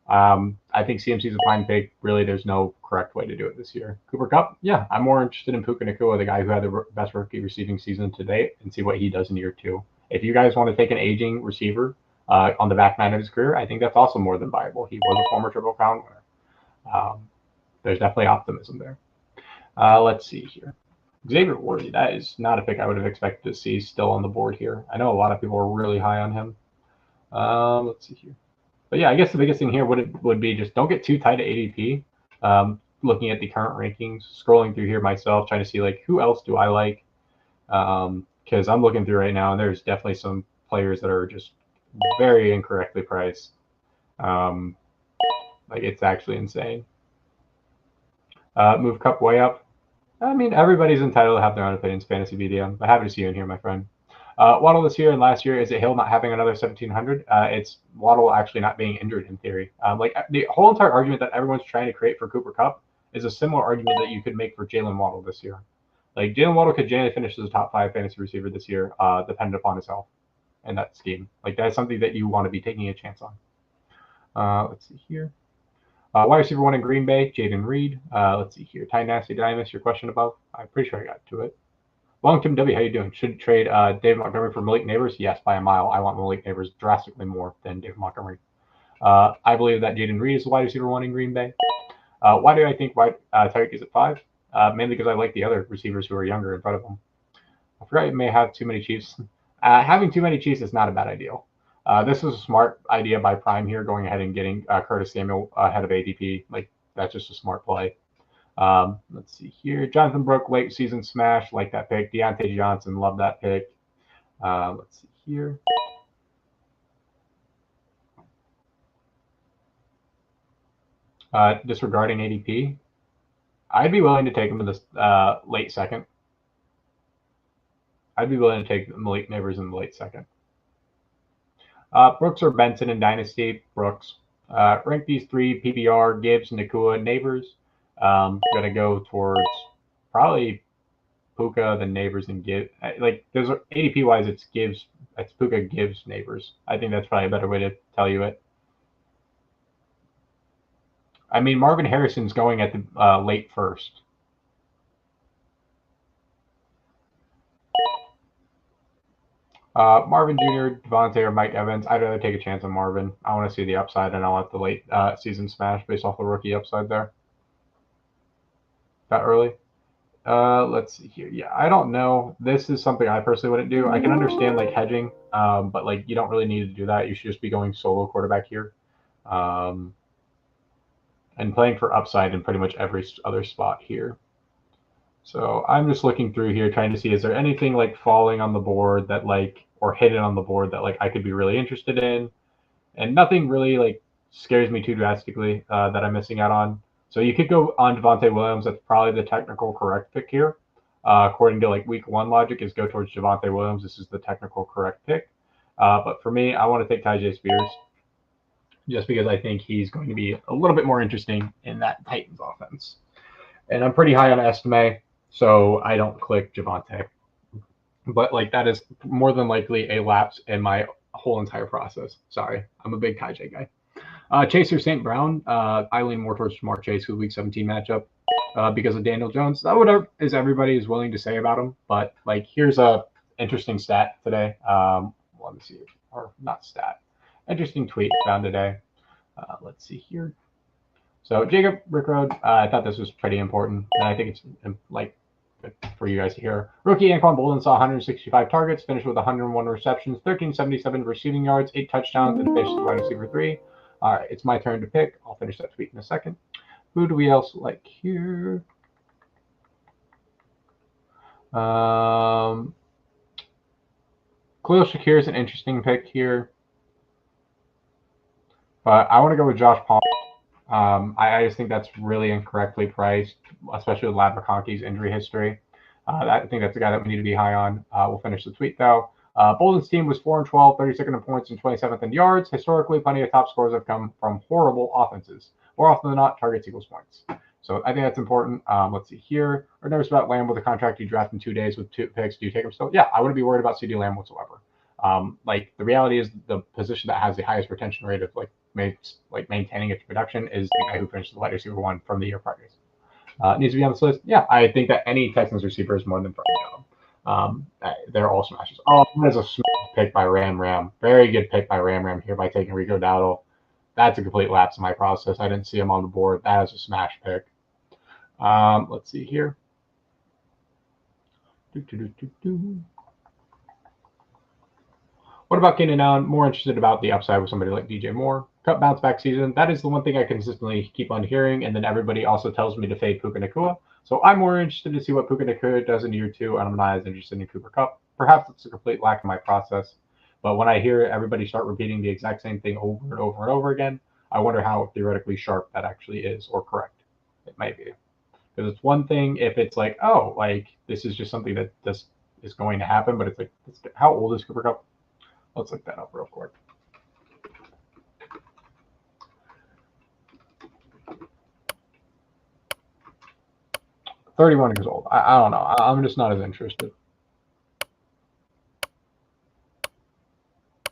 I think CMC is a fine pick. Really, there's no correct way to do it this year. Cooper Kupp, yeah, I'm more interested in Puka Nacua, the guy who had the best rookie receiving season to date, and see what he does in year 2. If you guys want to take an aging receiver on the back 9 of his career, I think that's also more than viable. He was a former Triple Crown winner. There's definitely optimism there. Let's see here. Xavier Worthy, that is not a pick I would have expected to see still on the board here. I know a lot of people are really high on him. Let's see here. But yeah, I guess the biggest thing here would be just don't get too tight at ADP. Looking at the current rankings, scrolling through here myself, trying to see like who else do I like. Because I'm looking through right now, and there's definitely some players that are just very incorrectly priced. Like it's actually insane. Move Kupp way up. I mean, everybody's entitled to have their own opinions, Fantasy BDM. But happy to see you in here, my friend. Waddle this year and last year, is it Hill not having another 1,700? It's Waddle actually not being injured in theory. Like the whole entire argument that everyone's trying to create for Cooper Kupp is a similar argument that you could make for Jalen Waddle this year. Like Jalen Waddle could generally finish as a top 5 fantasy receiver this year, dependent upon his health and that scheme. Like that's something that you want to be taking a chance on. Let's see here. Wide receiver 1 in Green Bay, Jaden Reed. Let's see here. Ty Nasty, did I miss your question above? I'm pretty sure I got to it. Long-term W, how you doing? Should trade David Montgomery for Malik Neighbors? Yes, by a mile. I want Malik Neighbors drastically more than David Montgomery. I believe that Jaden Reed is the wide receiver 1 in Green Bay. Why do I think Tyreek is at 5? Mainly because I like the other receivers who are younger in front of him. I forgot you may have too many Chiefs. Having too many Chiefs is not a bad idea. This was a smart idea by Prime here, going ahead and getting Curtis Samuel ahead of ADP. Like that's just a smart play. Let's see here. Jonathan Brooke, late season smash, like that pick. Deontay Johnson, love that pick. Let's see here. Disregarding ADP, I'd be willing to take him in this late second. I'd be willing to take Malik Neighbors in the late second. Brooks or Benson in Dynasty? Brooks. Rank these 3: PPR, Gibbs, Nacua, Neighbors. Gonna go towards probably Puka, then Neighbors, and Gibbs. Like there's ADP wise, it's Gibbs. It's Puka, Gibbs, Neighbors. I think that's probably a better way to tell you it. I mean, Marvin Harrison's going at the late first. Marvin Jr., Devontae, or Mike Evans. I'd rather take a chance on Marvin. I want to see the upside, and I'll let the late season smash based off the rookie upside there. That early? Let's see here. Yeah, I don't know. This is something I personally wouldn't do. I can understand like hedging, but like you don't really need to do that. You should just be going solo quarterback here, and playing for upside in pretty much every other spot here. So I'm just looking through here, trying to see is there anything like falling on the board that like or hidden on the board that like I could be really interested in, and nothing really like scares me too drastically that I'm missing out on. So you could go on Javonte Williams. That's probably the technical correct pick here. According to like week 1 logic is go towards Javonte Williams. This is the technical correct pick. But for me, I want to take Tyjae Spears just because I think he's going to be a little bit more interesting in that Titans offense. And I'm pretty high on Estime, so I don't click Javonte. But like that is more than likely a lapse in my whole entire process. Sorry, I'm a big Tyjae guy. Chaser St. Brown, I lean more towards Jamar Chase with Week 17 matchup because of Daniel Jones. That whatever is everybody is willing to say about him. But like, here's a interesting stat today. Let me see, or not stat. Interesting tweet found today. Let's see here. So Jacob Rickroad, I thought this was pretty important, and I think it's like for you guys to hear. Rookie Anquan Boldin saw 165 targets, finished with 101 receptions, 1377 receiving yards, 8 touchdowns, and finished wide receiver 3. All right, it's my turn to pick. I'll finish that tweet in a second. Who do we else like here? Khalil Shakir is an interesting pick here, but I want to go with Josh Palmer. I just think that's really incorrectly priced, especially with Ladd McConkey's injury history. I think that's a guy that we need to be high on. We'll finish the tweet though. Bolden's team was 4-12, 32nd in points and 27th in yards. Historically, plenty of top scores have come from horrible offenses. More often than not, targets equals points. So I think that's important. Let's see here. We're nervous about Lamb with a contract you draft in 2 days with 2 picks. Do you take him still? Yeah, I wouldn't be worried about CeeDee Lamb whatsoever. Like the reality is the position that has the highest retention rate of maintaining its production is the guy who finished the wide receiver 1 from the year prior. Needs to be on this list. Yeah, I think that any Texans receiver is more than front of them. They're all smashes. Oh, there's a smash pick by Ram. Very good pick by Ram here by taking Rico Dowdle. That's a complete lapse in my process. I didn't see him on the board. That is a smash pick. Let's see here. What about Keenan Allen? More interested about the upside with somebody like DJ Moore. Cup bounce back season. That is the one thing I consistently keep on hearing. And then everybody also tells me to fade Puka Nacua. So I'm more interested to see what Puka Nacua does in year 2, and I'm not as interested in Cooper Kupp. Perhaps it's a complete lack of my process. But when I hear everybody start repeating the exact same thing over and over and over again, I wonder how theoretically sharp that actually is, or correct it might be. Because it's one thing if it's like, oh, like this is just something that this is going to happen, but it's like, how old is Cooper Kupp? Let's look that up real quick. $31 years old. I don't know. I'm just not as interested.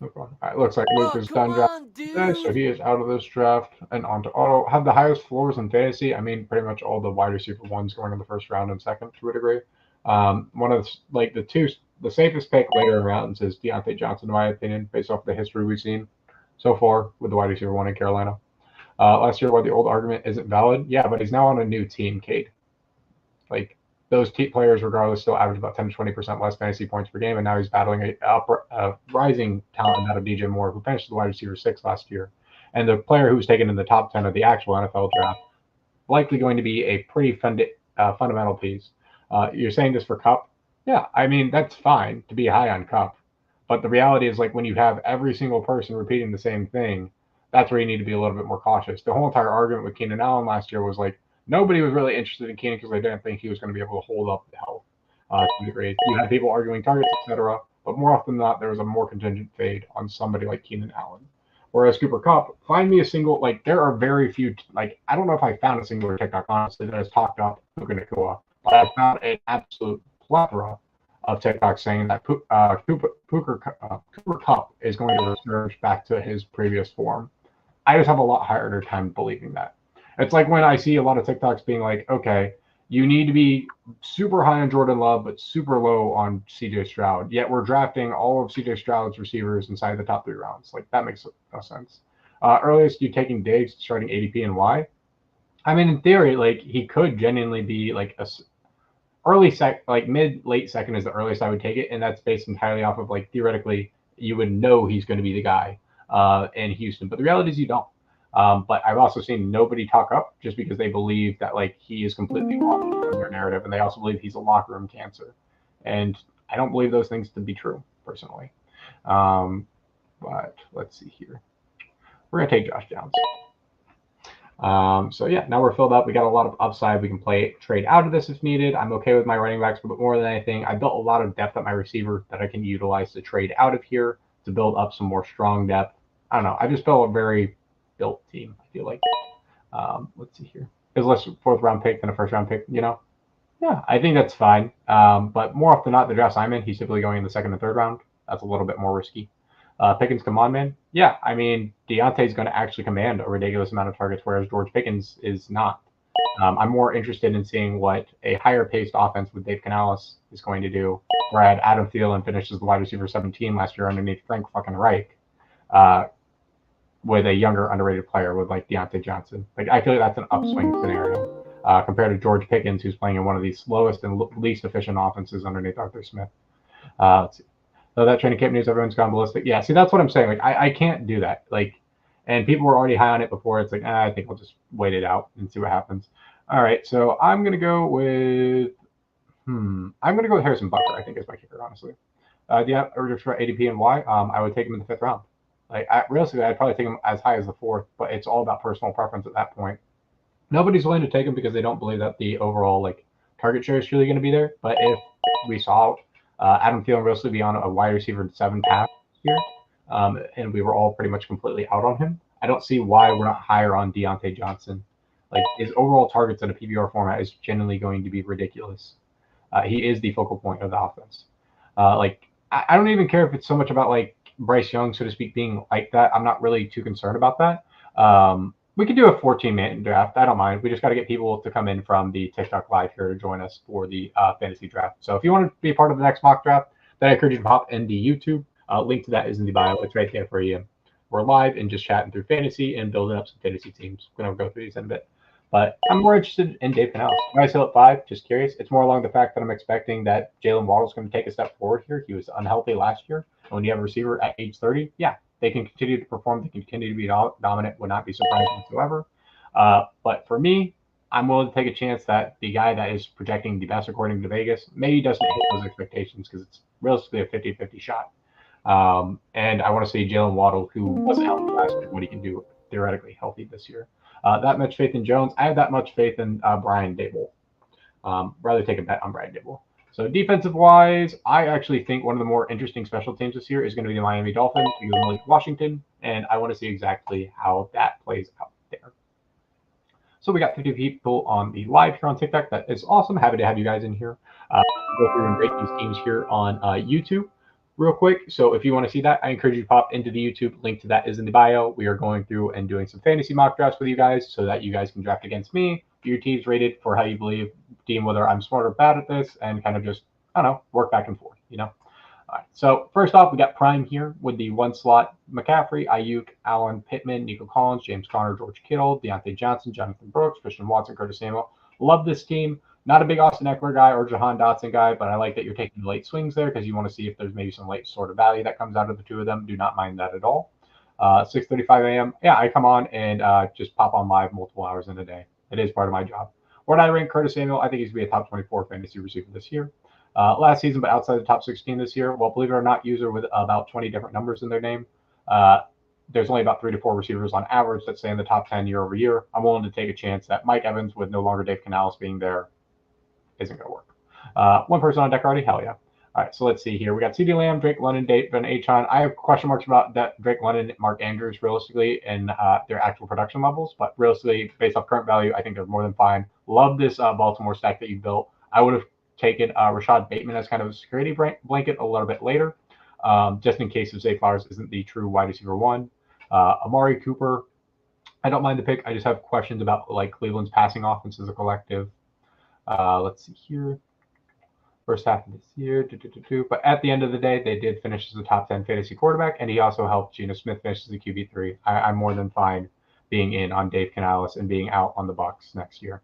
All right, looks like Luke is done drafting, so he is out of this draft and onto auto. Have the highest floors in fantasy. I mean, pretty much all the wide receiver ones going in the first round and second to a degree. One of the safest pick later in rounds is Deontay Johnson, in my opinion, based off the history we've seen so far with the wide receiver 1 in Carolina. Last year, why the old argument isn't valid? Yeah, but he's now on a new team, Cade. Like those players, regardless, still average about 10 to 20% less fantasy points per game, and now he's battling a rising talent out of DJ Moore, who finished the wide receiver 6 last year, and the player who was taken in the top 10 of the actual NFL draft, likely going to be a pretty fundamental piece. You're saying this for Kupp? Yeah, I mean that's fine to be high on Kupp, but the reality is like when you have every single person repeating the same thing, that's where you need to be a little bit more cautious. The whole entire argument with Keenan Allen last year was like, nobody was really interested in Keenan because they didn't think he was going to be able to hold up the health to a degree. You had people arguing targets, etc., but more often than not, there was a more contingent fade on somebody like Keenan Allen. Whereas Cooper Kupp, find me a single, like there are very few, like I don't know if I found a single TikTok, honestly, that has talked up Puka Nacua, but I found an absolute plethora of TikTok saying that Cooper Kupp is going to resurge back to his previous form. I just have a lot harder time believing that. It's like when I see a lot of TikToks being like, okay, you need to be super high on Jordan Love, but super low on CJ Stroud. Yet we're drafting all of CJ Stroud's receivers inside the top 3 rounds. Like that makes no sense. Earliest you taking Diggs starting ADP and why? I mean, in theory, like he could genuinely be like a mid-late second is the earliest I would take it, and that's based entirely off of like theoretically you would know he's going to be the guy in Houston, but the reality is you don't. But I've also seen nobody talk up just because they believe that like he is completely off from their narrative, and they also believe he's a locker room cancer, and I don't believe those things to be true personally. But let's see here. We're gonna take Josh Downs. So yeah, now we're filled up. We got a lot of upside. We can trade out of this if needed. I'm okay with my running backs, but more than anything, I built a lot of depth at my receiver that I can utilize to trade out of here to build up some more strong depth. I don't know. I just built a very built team, I feel like. Let's see here. Is less 4th round pick than a 1st round pick, you know? Yeah, I think that's fine. But more often than not, the drafts I'm in, he's typically going in the 2nd and 3rd round. That's a little bit more risky. Pickens, come on, man. Yeah, I mean, Deontay's going to actually command a ridiculous amount of targets, whereas George Pickens is not. I'm more interested in seeing what a higher-paced offense with Dave Canales is going to do, where I had Adam Thielen finishes the wide receiver 17 last year underneath Frank fucking Reich, with a younger, underrated player with like Deontay Johnson. Like I feel like that's an upswing scenario. compared to George Pickens, who's playing in one of the slowest and least efficient offenses underneath Arthur Smith. Let's see. So that training camp news, everyone's gone ballistic. Yeah, see, that's what I'm saying. Like, I can't do that. Like, and people were already high on it before. It's like, I think I'll just wait it out and see what happens. All right, so I'm gonna go with Harrison Butker. I think is my kicker, honestly. Do you have urges for ADP and why? I would take him in the 5th round. Like, realistically, I'd probably take him as high as the 4th, but it's all about personal preference at that point. Nobody's willing to take him because they don't believe that the overall like target share is really going to be there. But if we saw Adam Thielen realistically be on a wide receiver 7 path here, and we were all pretty much completely out on him, I don't see why we're not higher on Deontay Johnson. Like, his overall targets in a PPR format is genuinely going to be ridiculous. He is the focal point of the offense. Like, I don't even care if it's so much about like Bryce Young, so to speak, being like that. I'm not really too concerned about that. We could do a 14-man draft. I don't mind. We just got to get people to come in from the TikTok live here to join us for the fantasy draft. So if you want to be a part of the next mock draft, then I encourage you to hop into YouTube. Link to that is in the bio. It's right there for you. We're live and just chatting through fantasy and building up some fantasy teams. We're going to go through these in a bit. But I'm more interested in Dave Canales. Why I still at 5? Just curious. It's more along the fact that I'm expecting that Jalen Waddle's going to take a step forward here. He was unhealthy last year. And when you have a receiver at age 30, yeah, they can continue to perform. They can continue to be dominant. Would not be surprised whatsoever. But for me, I'm willing to take a chance that the guy that is projecting the best according to Vegas maybe doesn't hit those expectations because it's realistically a 50-50 shot. And I want to see Jalen Waddle, who wasn't healthy last year, what he can do theoretically healthy this year. That much faith in Jones. I have that much faith in Brian Daboll. Rather take a bet on Brian Daboll. So defensive-wise, I actually think one of the more interesting special teams this year is going to be the Miami Dolphins against Washington, and I want to see exactly how that plays out there. So we got 50 people on the live here on TikTok. That is awesome. Happy to have you guys in here. Go through and rate these teams here on YouTube real quick. So if you want to see that, I encourage you to pop into the YouTube. Link to that is in the bio. We are going through and doing some fantasy mock drafts with you guys so that you guys can draft against me. Your team's rated for how you deem whether I'm smart or bad at this, and kind of just, I don't know, work back and forth, you know? All right, so first off, we got Prime here with the 1 slot: McCaffrey, Ayuk, Allen, Pittman, Nico Collins, James Conner, George Kittle, Deontay Johnson, Jonathan Brooks, Christian Watson, Curtis Samuel. Love this team. Not a big Austin Eckler guy or Jahan Dotson guy, but I like that you're taking the late swings there because you want to see if there's maybe some late sort of value that comes out of the two of them. Do not mind that at all. 6:35 a.m. Yeah, I come on and just pop on live multiple hours in a day. It is part of my job. Where did I rank Curtis Samuel? I think he's going to be a top 24 fantasy receiver this year. Last season, but outside the top 16 this year. Well, believe it or not, user with about 20 different numbers in their name. There's only about 3 to 4 receivers on average that stay in the top 10 year over year. I'm willing to take a chance that Mike Evans, with no longer Dave Canales being there, isn't going to work. One person on deck already? Hell yeah. All right, so let's see here. We got CeeDee Lamb, Drake London, David Achon. I have question marks about that Drake London, Mark Andrews, realistically, and their actual production levels. But realistically, based off current value, I think they're more than fine. Love this Baltimore stack that you built. I would have taken Rashad Bateman as kind of a security blanket a little bit later, just in case if Zay Flowers isn't the true wide receiver 1. Amari Cooper, I don't mind the pick. I just have questions about like Cleveland's passing offense as a collective. Let's see here. First half of this year, but at the end of the day, they did finish as a top 10 fantasy quarterback, and he also helped Geno Smith finish as a QB3. I'm more than fine being in on Dave Canales and being out on the Bucs next year.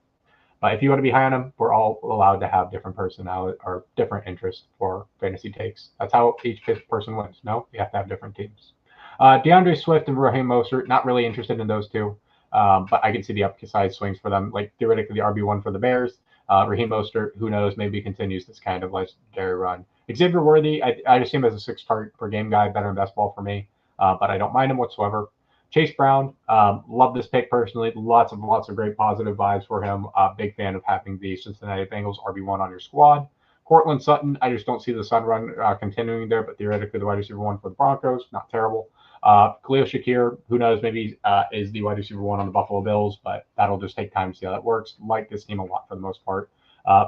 But if you want to be high on him, we're all allowed to have different personality or different interests for fantasy takes. That's how each person wins. No, you have to have different teams. DeAndre Swift and Raheem Mostert, not really interested in those two, but I can see the upside swings for them. Like theoretically, the RB1 for the Bears. Raheem Mostert, who knows, maybe continues this kind of legendary run. Xavier Worthy, I just see him as a 6 target per game guy, better in best ball for me, but I don't mind him whatsoever. Chase Brown, love this pick personally. Lots of great positive vibes for him. Big fan of having the Cincinnati Bengals RB1 on your squad. Cortland Sutton, I just don't see the Sun run continuing there, but theoretically the wide receiver 1 for the Broncos, not terrible. Khalil Shakir, who knows, maybe is the wide receiver 1 on the Buffalo Bills, but that'll just take time to see how that works. Like this team a lot for the most part.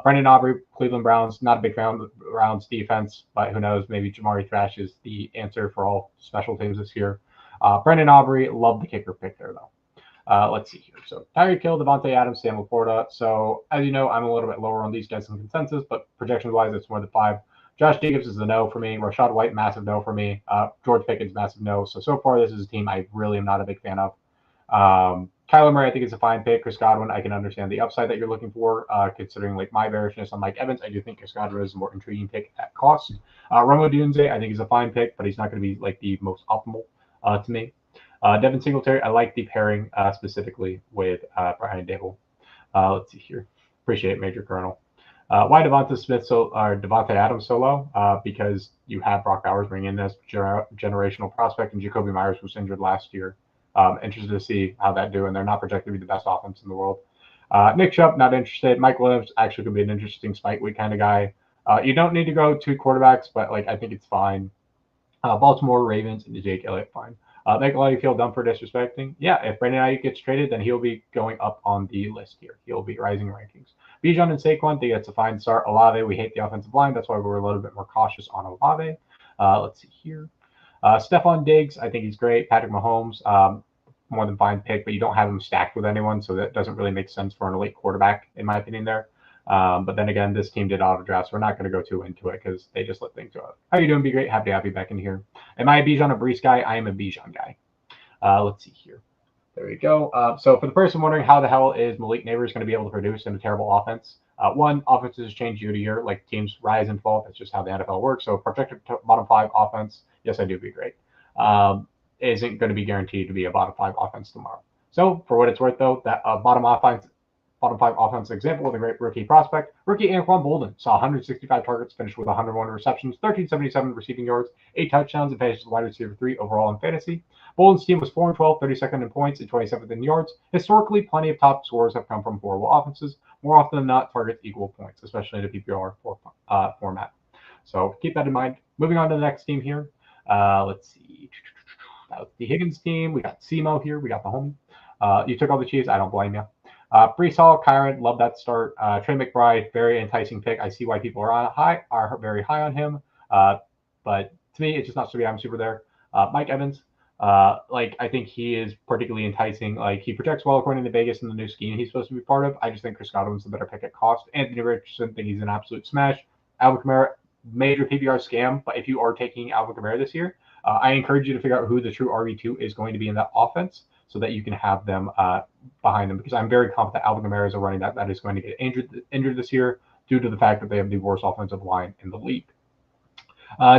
Brendan Aubrey, Cleveland Browns, not a big fan of the Browns defense, but who knows, maybe Jamari Thrash is the answer for all special teams this year. Brendan Aubrey, love the kicker pick there, though. Let's see here. So Tyreek Hill, Devontae Adams, Sam Laporta. So as you know, I'm a little bit lower on these guys in consensus, but projections-wise, it's more than 5. Josh Jacobs is a no for me. Rachaad White, massive no for me. George Pickens, massive no. So far, this is a team I really am not a big fan of. Kyler Murray, I think, is a fine pick. Chris Godwin, I can understand the upside that you're looking for, considering like my bearishness on Mike Evans. I do think Chris Godwin is a more intriguing pick at cost. Romo Dunze, I think, is a fine pick, but he's not going to be like the most optimal to me. Devin Singletary, I like the pairing specifically with Brian Dable. Let's see here. Appreciate it, Major Colonel. Why Devontae Adams so low? Because you have Brock Bowers bringing in this generational prospect, and Jacoby Myers was injured last year. Interested to see how that do, and they're not projected to be the best offense in the world. Nick Chubb, not interested. Mike Williams actually could be an interesting spike week kind of guy. You don't need to go 2 quarterbacks, but like I think it's fine. Baltimore Ravens and Jake Elliott, fine. Make a lot of you feel dumb for disrespecting. Yeah, if Brandon Ayuk gets traded, then he'll be going up on the list here. He'll be rising rankings. Bijan and Saquon, think that's a fine start. Olave, we hate the offensive line. That's why we're a little bit more cautious on Olave. Let's see here. Stephon Diggs, I think he's great. Patrick Mahomes, more than fine pick, but you don't have him stacked with anyone, so that doesn't really make sense for an elite quarterback, in my opinion there. But then again, this team did auto draft, so we're not going to go too into it because they just let things go. How you doing? Be great. Happy to have you back in here. Am I a Bijan or Brees guy? I am a Bijan guy. Let's see here. There we go. So for the person wondering how the hell is Malik Nabers going to be able to produce in a terrible offense? One, offenses change year to year, like teams rise and fall. That's just how the NFL works. So projected bottom 5 offense, yes, I do be great. Isn't going to be guaranteed to be a bottom 5 offense tomorrow. So for what it's worth, though, that bottom 5 offense example with a great rookie prospect. Rookie Anquan Boldin saw 165 targets, finished with 101 receptions, 1377 receiving yards, 8 touchdowns, and finished as wide receiver 3 overall in fantasy. Boldin's team was 4-12, 32nd in points, and 27th in yards. Historically, plenty of top scorers have come from horrible offenses. More often than not, targets equal points, especially in a PPR format. So keep that in mind. Moving on to the next team here. Let's see. That was the Higgins team. We got SEMO here. We got the homie. You took all the cheese. I don't blame you. Breece Hall, Kyron, love that start. Trey McBride, very enticing pick. I see why people are very high on him. But to me, it's just not I'm super there. Mike Evans, I think he is particularly enticing. Like he projects well according to Vegas in the new scheme he's supposed to be part of. I just think Chris Godwin's the better pick at cost. Anthony Richardson, think he's an absolute smash. Alvin Kamara, major PPR scam. But if you are taking Alvin Kamara this year, I encourage you to figure out who the true RB2 is going to be in that offense, so that you can have them behind them. Because I'm very confident Alvin Kamara is a running back that is going to get injured this year due to the fact that they have the worst offensive line in the league.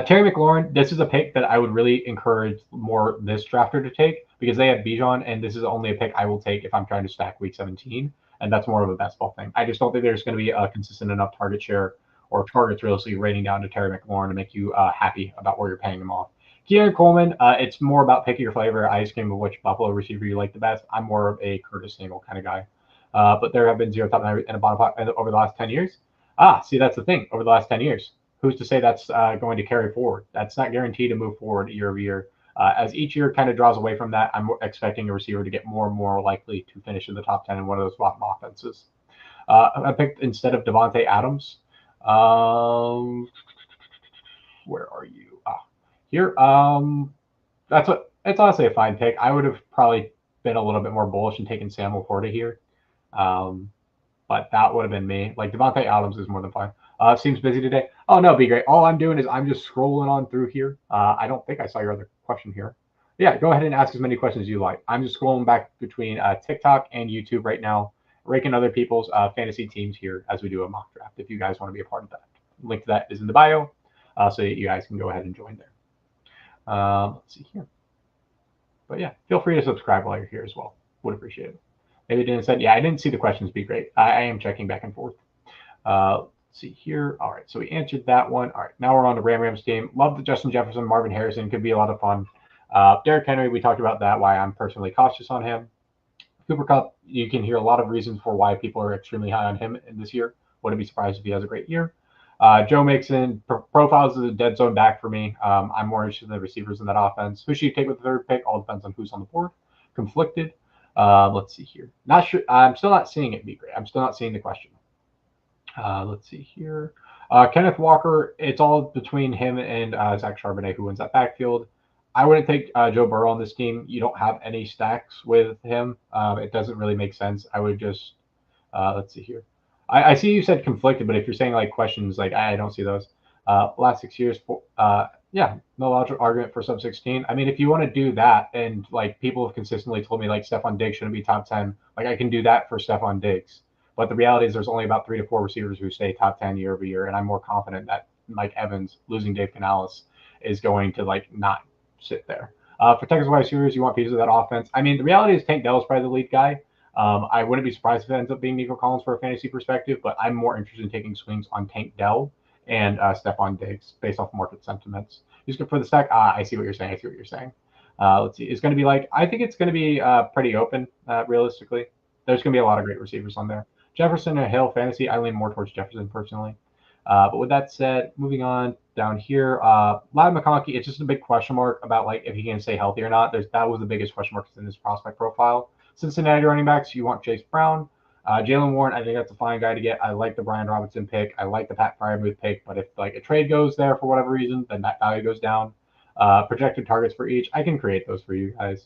Terry McLaurin, this is a pick that I would really encourage more this drafter to take because they have Bijan, and this is only a pick I will take if I'm trying to stack week 17, and that's more of a best ball thing. I just don't think there's going to be a consistent enough target share or targets realistically rating down to Terry McLaurin to make you happy about where you're paying him off. Keon Coleman, it's more about picking your flavor. Ice cream of which Buffalo receiver you like the best. I'm more of a Curtis Samuel kind of guy. But there have been 0 top 9 and a bottom 5 over the last 10 years. See, that's the thing. Over the last 10 years, who's to say that's going to carry forward? That's not guaranteed to move forward year over year. As each year kind of draws away from that, I'm expecting a receiver to get more and more likely to finish in the top 10 in one of those bottom offenses. I picked instead of Devontae Adams. Where are you? Here, it's honestly a fine pick. I would have probably been a little bit more bullish and taken Sam Laporta here, but that would have been me. Like Devontae Adams is more than fine. Seems busy today. Oh no, be great. All I'm doing is I'm just scrolling on through here. I don't think I saw your other question here. Yeah, go ahead and ask as many questions as you like. I'm just scrolling back between TikTok and YouTube right now, ranking other people's fantasy teams here as we do a mock draft. If you guys want to be a part of that, link to that is in the bio, so you guys can go ahead and join there. Let's see here. But yeah, feel free to subscribe while you're here as well. Would appreciate it. Maybe didn't said, yeah, I didn't see the questions. Be great. I am checking back and forth. Let's see here. All right, so we answered that one. All right, now we're on the Rams team. Love the Justin Jefferson, Marvin Harrison. Could be a lot of fun. Derrick Henry, we talked about that, why I'm personally cautious on him. Cooper Kupp, you can hear a lot of reasons for why people are extremely high on him in this year. Wouldn't be surprised if he has a great year. Joe Mixon profiles as a dead zone back for me. I'm more interested in the receivers in that offense. Who should you take with the third pick? All depends on who's on the board. Conflicted. Let's see here. Not sure. I'm still not seeing it be great. I'm still not seeing the question. Let's see here. Kenneth Walker. It's all between him and Zach Charbonnet, who wins that backfield. I wouldn't take Joe Burrow on this team. You don't have any stacks with him. It doesn't really make sense. I would just let's see here. I see you said conflicted, but if you're saying like questions, like I don't see those. Last 6 years, yeah, no logical argument for sub 16. I mean, if you want to do that, and like people have consistently told me like Stephon Diggs shouldn't be top 10, like I can do that for Stephon Diggs. But the reality is there's only about 3 to 4 receivers who stay top 10 year over year, and I'm more confident that Mike Evans losing Dave Canales is going to like not sit there. For Texas wide receivers, you want pieces of that offense. I mean, the reality is Tank Dell is probably the lead guy. I wouldn't be surprised if it ends up being Nico Collins for a fantasy perspective, but I'm more interested in taking swings on Tank Dell and Stephon Diggs based off market sentiments. Who's good for the stack? I see what you're saying. I see what you're saying. Let's see. It's going to be like, I think it's going to be pretty open, realistically. There's going to be a lot of great receivers on there. Jefferson and Hill fantasy, I lean more towards Jefferson personally. But with that said, moving on down here, Ladd McConkey, it's just a big question mark about like if he can stay healthy or not. That was the biggest question mark in this prospect profile. Cincinnati running backs, you want Chase Brown. Jaylen Warren, I think that's a fine guy to get. I like the Brian Robinson pick. I like the Pat Freiermuth pick. But if like a trade goes there for whatever reason, then that value goes down. Projected targets for each, I can create those for you guys.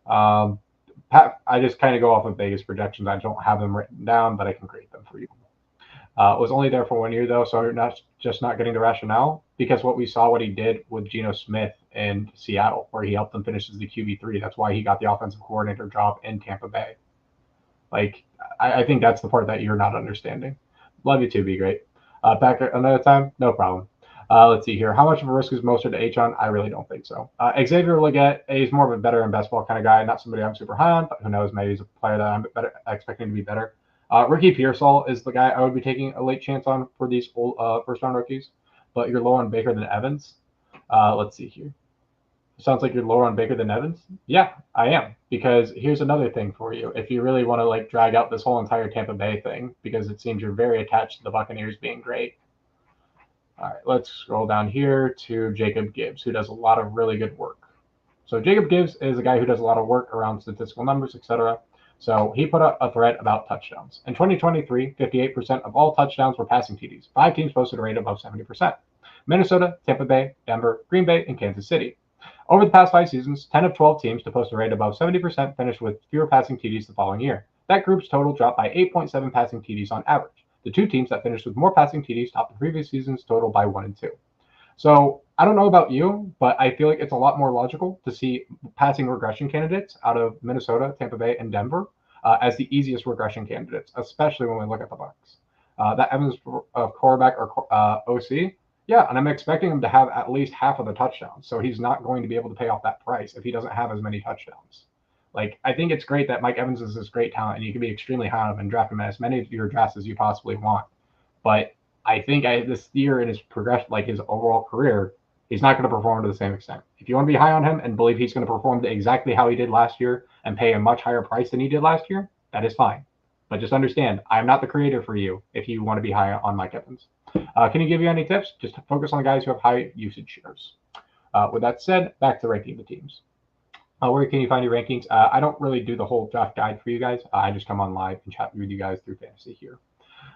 Pat, I just kind of go off of Vegas projections. I don't have them written down, but I can create them for you. Was only there for 1 year though, so you're not getting the rationale because what we saw what he did with Geno Smith in Seattle, where he helped them finish as the QB3. That's why he got the offensive coordinator job in Tampa Bay. Like I think that's the part that you're not understanding. Love you too, be great. Back another time, no problem. Let's see here. How much of a risk is Mostert to H-on? I really don't think so. Xavier Legette is more of a better in best ball kind of guy, not somebody I'm super high on, but who knows? Maybe he's a player that I'm expecting to be better. Ricky Pearsall is the guy I would be taking a late chance on for these old first-round rookies, but you're lower on Baker than Evans. Let's see here. Sounds like you're lower on Baker than Evans. Yeah, I am, because here's another thing for you. If you really want to like drag out this whole entire Tampa Bay thing, because it seems you're very attached to the Buccaneers being great. All right, let's scroll down here to Jacob Gibbs, who does a lot of really good work. So Jacob Gibbs is a guy who does a lot of work around statistical numbers, etc. So he put out a thread about touchdowns. In 2023, 58% of all touchdowns were passing TDs. 5 teams posted a rate above 70%. Minnesota, Tampa Bay, Denver, Green Bay, and Kansas City. Over the past 5 seasons, 10 of 12 teams to post a rate above 70% finished with fewer passing TDs the following year. That group's total dropped by 8.7 passing TDs on average. The 2 teams that finished with more passing TDs topped the previous season's total by 1 and 2. So I don't know about you, but I feel like it's a lot more logical to see passing regression candidates out of Minnesota, Tampa Bay, and Denver as the easiest regression candidates, especially when we look at the Bucs. That Evans quarterback or OC, yeah, and I'm expecting him to have at least half of the touchdowns. So he's not going to be able to pay off that price if he doesn't have as many touchdowns. Like, I think it's great that Mike Evans is this great talent, and you can be extremely high on him and draft him in as many of your drafts as you possibly want. But I think this year in his progression, like his overall career, he's not going to perform to the same extent. If you want to be high on him and believe he's going to perform exactly how he did last year and pay a much higher price than he did last year, that is fine. But just understand, I'm not the creator for you if you want to be high on Mike Evans. Can he give you any tips? Just focus on the guys who have high usage shares. With that said, back to ranking the teams. Where can you find your rankings? I don't really do the whole draft guide for you guys. I just come on live and chat with you guys through fantasy here.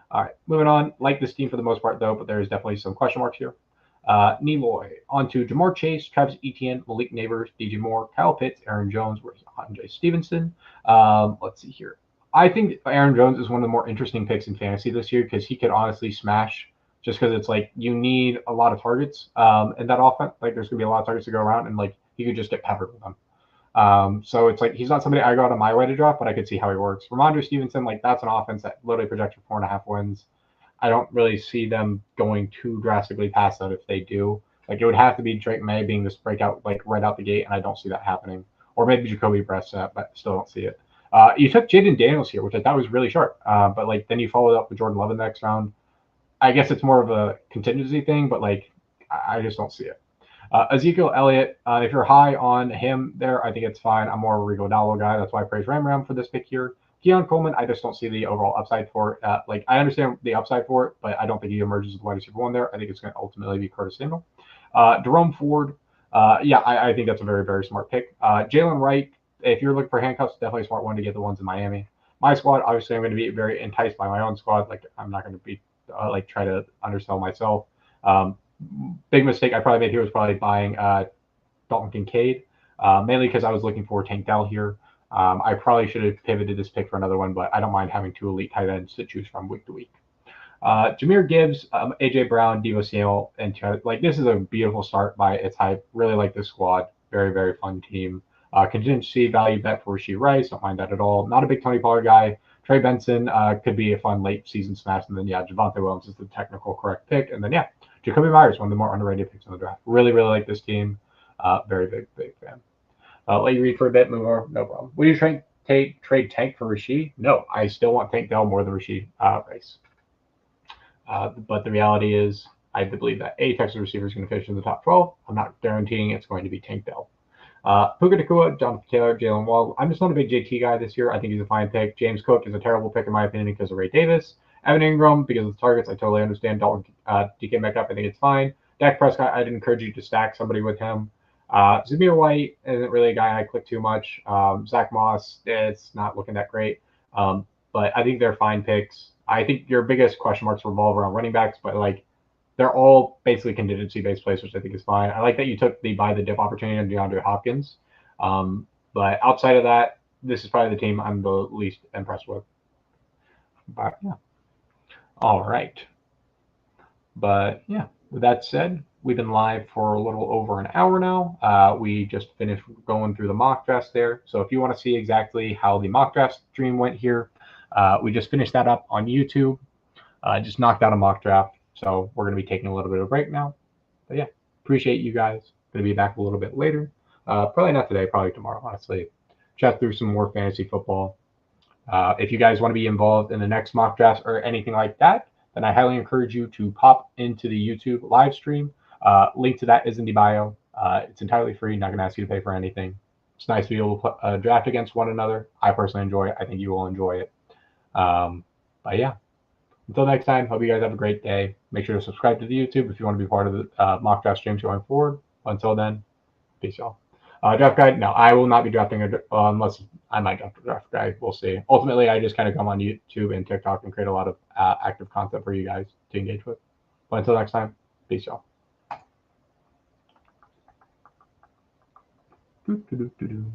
All right, moving on. Like this team for the most part, though, but there's definitely some question marks here. Nemoy, on to Jamar Chase, Travis Etienne, Malik Nabers, DJ Moore, Kyle Pitts, Aaron Jones, where's Andre Stevenson? Let's see here. I think Aaron Jones is one of the more interesting picks in fantasy this year because he could honestly smash just because it's like you need a lot of targets in that offense. Like there's going to be a lot of targets to go around, and like he could just get peppered with them. So it's like he's not somebody I go out of my way to draft, but I could see how he works. Ramondre Stevenson, like that's an offense that literally projects for 4.5 wins. I don't really see them going too drastically past that if they do. Like it would have to be Drake May being this breakout like right out the gate, and I don't see that happening. Or maybe Jacoby Brissett, but still don't see it. You took Jaden Daniels here, which I thought was really sharp. But like then you followed up with Jordan Love in the next round. I guess it's more of a contingency thing, but like I just don't see it. Ezekiel Elliott, if you're high on him there, I think it's fine. I'm more of a Rigo Dowdle guy. That's why I praise Ram for this pick here. Keon Coleman, I just don't see the overall upside for it. Like, I understand the upside for it, but I don't think he emerges as wide receiver 1 there. I think it's going to ultimately be Curtis Samuel. Jerome Ford, yeah, I think that's a very, very smart pick. Jalen Wright, if you're looking for handcuffs, definitely a smart one to get the ones in Miami. My squad, obviously, I'm going to be very enticed by my own squad. Like, I'm not going to be, try to undersell myself. Big mistake I probably made here was probably buying Dalton Kincaid, mainly because I was looking for Tank Dell here. I probably should have pivoted this pick for another one, but I don't mind having 2 elite tight ends to choose from week to week. Jahmyr Gibbs, AJ Brown, Devo Samuel, and like this is a beautiful start by its hype. Really like this squad. Very, very fun team. Contingency value bet for Rashee Rice. Don't mind that at all. Not a big Tony Pollard guy. Trey Benson could be a fun late season smash. And then, yeah, Javonte Williams is the technical correct pick. And then, yeah, Jacoby Myers, one of the more underrated picks in the draft. Really, really like this team. Very big fan. Let you read for a bit more. No problem. Would you trade Tank for Rashee? No, I still want Tank Dell more than Rashee Rice. But the reality is, I believe that a Texas receiver is going to finish in the top 12. I'm not guaranteeing it's going to be Tank Dell. Puka Nacua, Jonathan Taylor, Jalen Wall. I'm just not a big JT guy this year. I think he's a fine pick. James Cook is a terrible pick in my opinion because of Ray Davis. Evan Ingram because of the targets. I totally understand. Dalton DK Metcalf, I think it's fine. Dak Prescott, I'd encourage you to stack somebody with him. Zamir White isn't really a guy I click too much. Zach Moss, it's not looking that great. But I think they're fine picks. I think your biggest question marks revolve around running backs, but like they're all basically contingency-based plays, which I think is fine. I like that you took the buy the dip opportunity on DeAndre Hopkins. But outside of that, this is probably the team I'm the least impressed with. But yeah. All right. But yeah, with that said, we've been live for a little over an hour now. We just finished going through the mock drafts there. So if you want to see exactly how the mock draft stream went here, we just finished that up on YouTube. Just knocked out a mock draft. So we're going to be taking a little bit of a break now. But yeah, appreciate you guys. Going to be back a little bit later. Probably not today, probably tomorrow, honestly. Chat through some more fantasy football. If you guys want to be involved in the next mock drafts or anything like that, then I highly encourage you to pop into the YouTube live stream. Link to that is in the bio. It's entirely free, not going to ask you to pay for anything. It's nice to be able to draft against one another. I personally enjoy it. I think you will enjoy it. But yeah, until next time, hope you guys have a great day. Make sure to subscribe to the YouTube if you want to be part of the mock draft streams going forward. Until then, peace, y'all. Draft guide? No, I will not be drafting unless I might draft a draft guide. We'll see. Ultimately, I just kind of come on YouTube and TikTok and create a lot of active content for you guys to engage with. But until next time, peace, y'all. Do, do, do, do, do.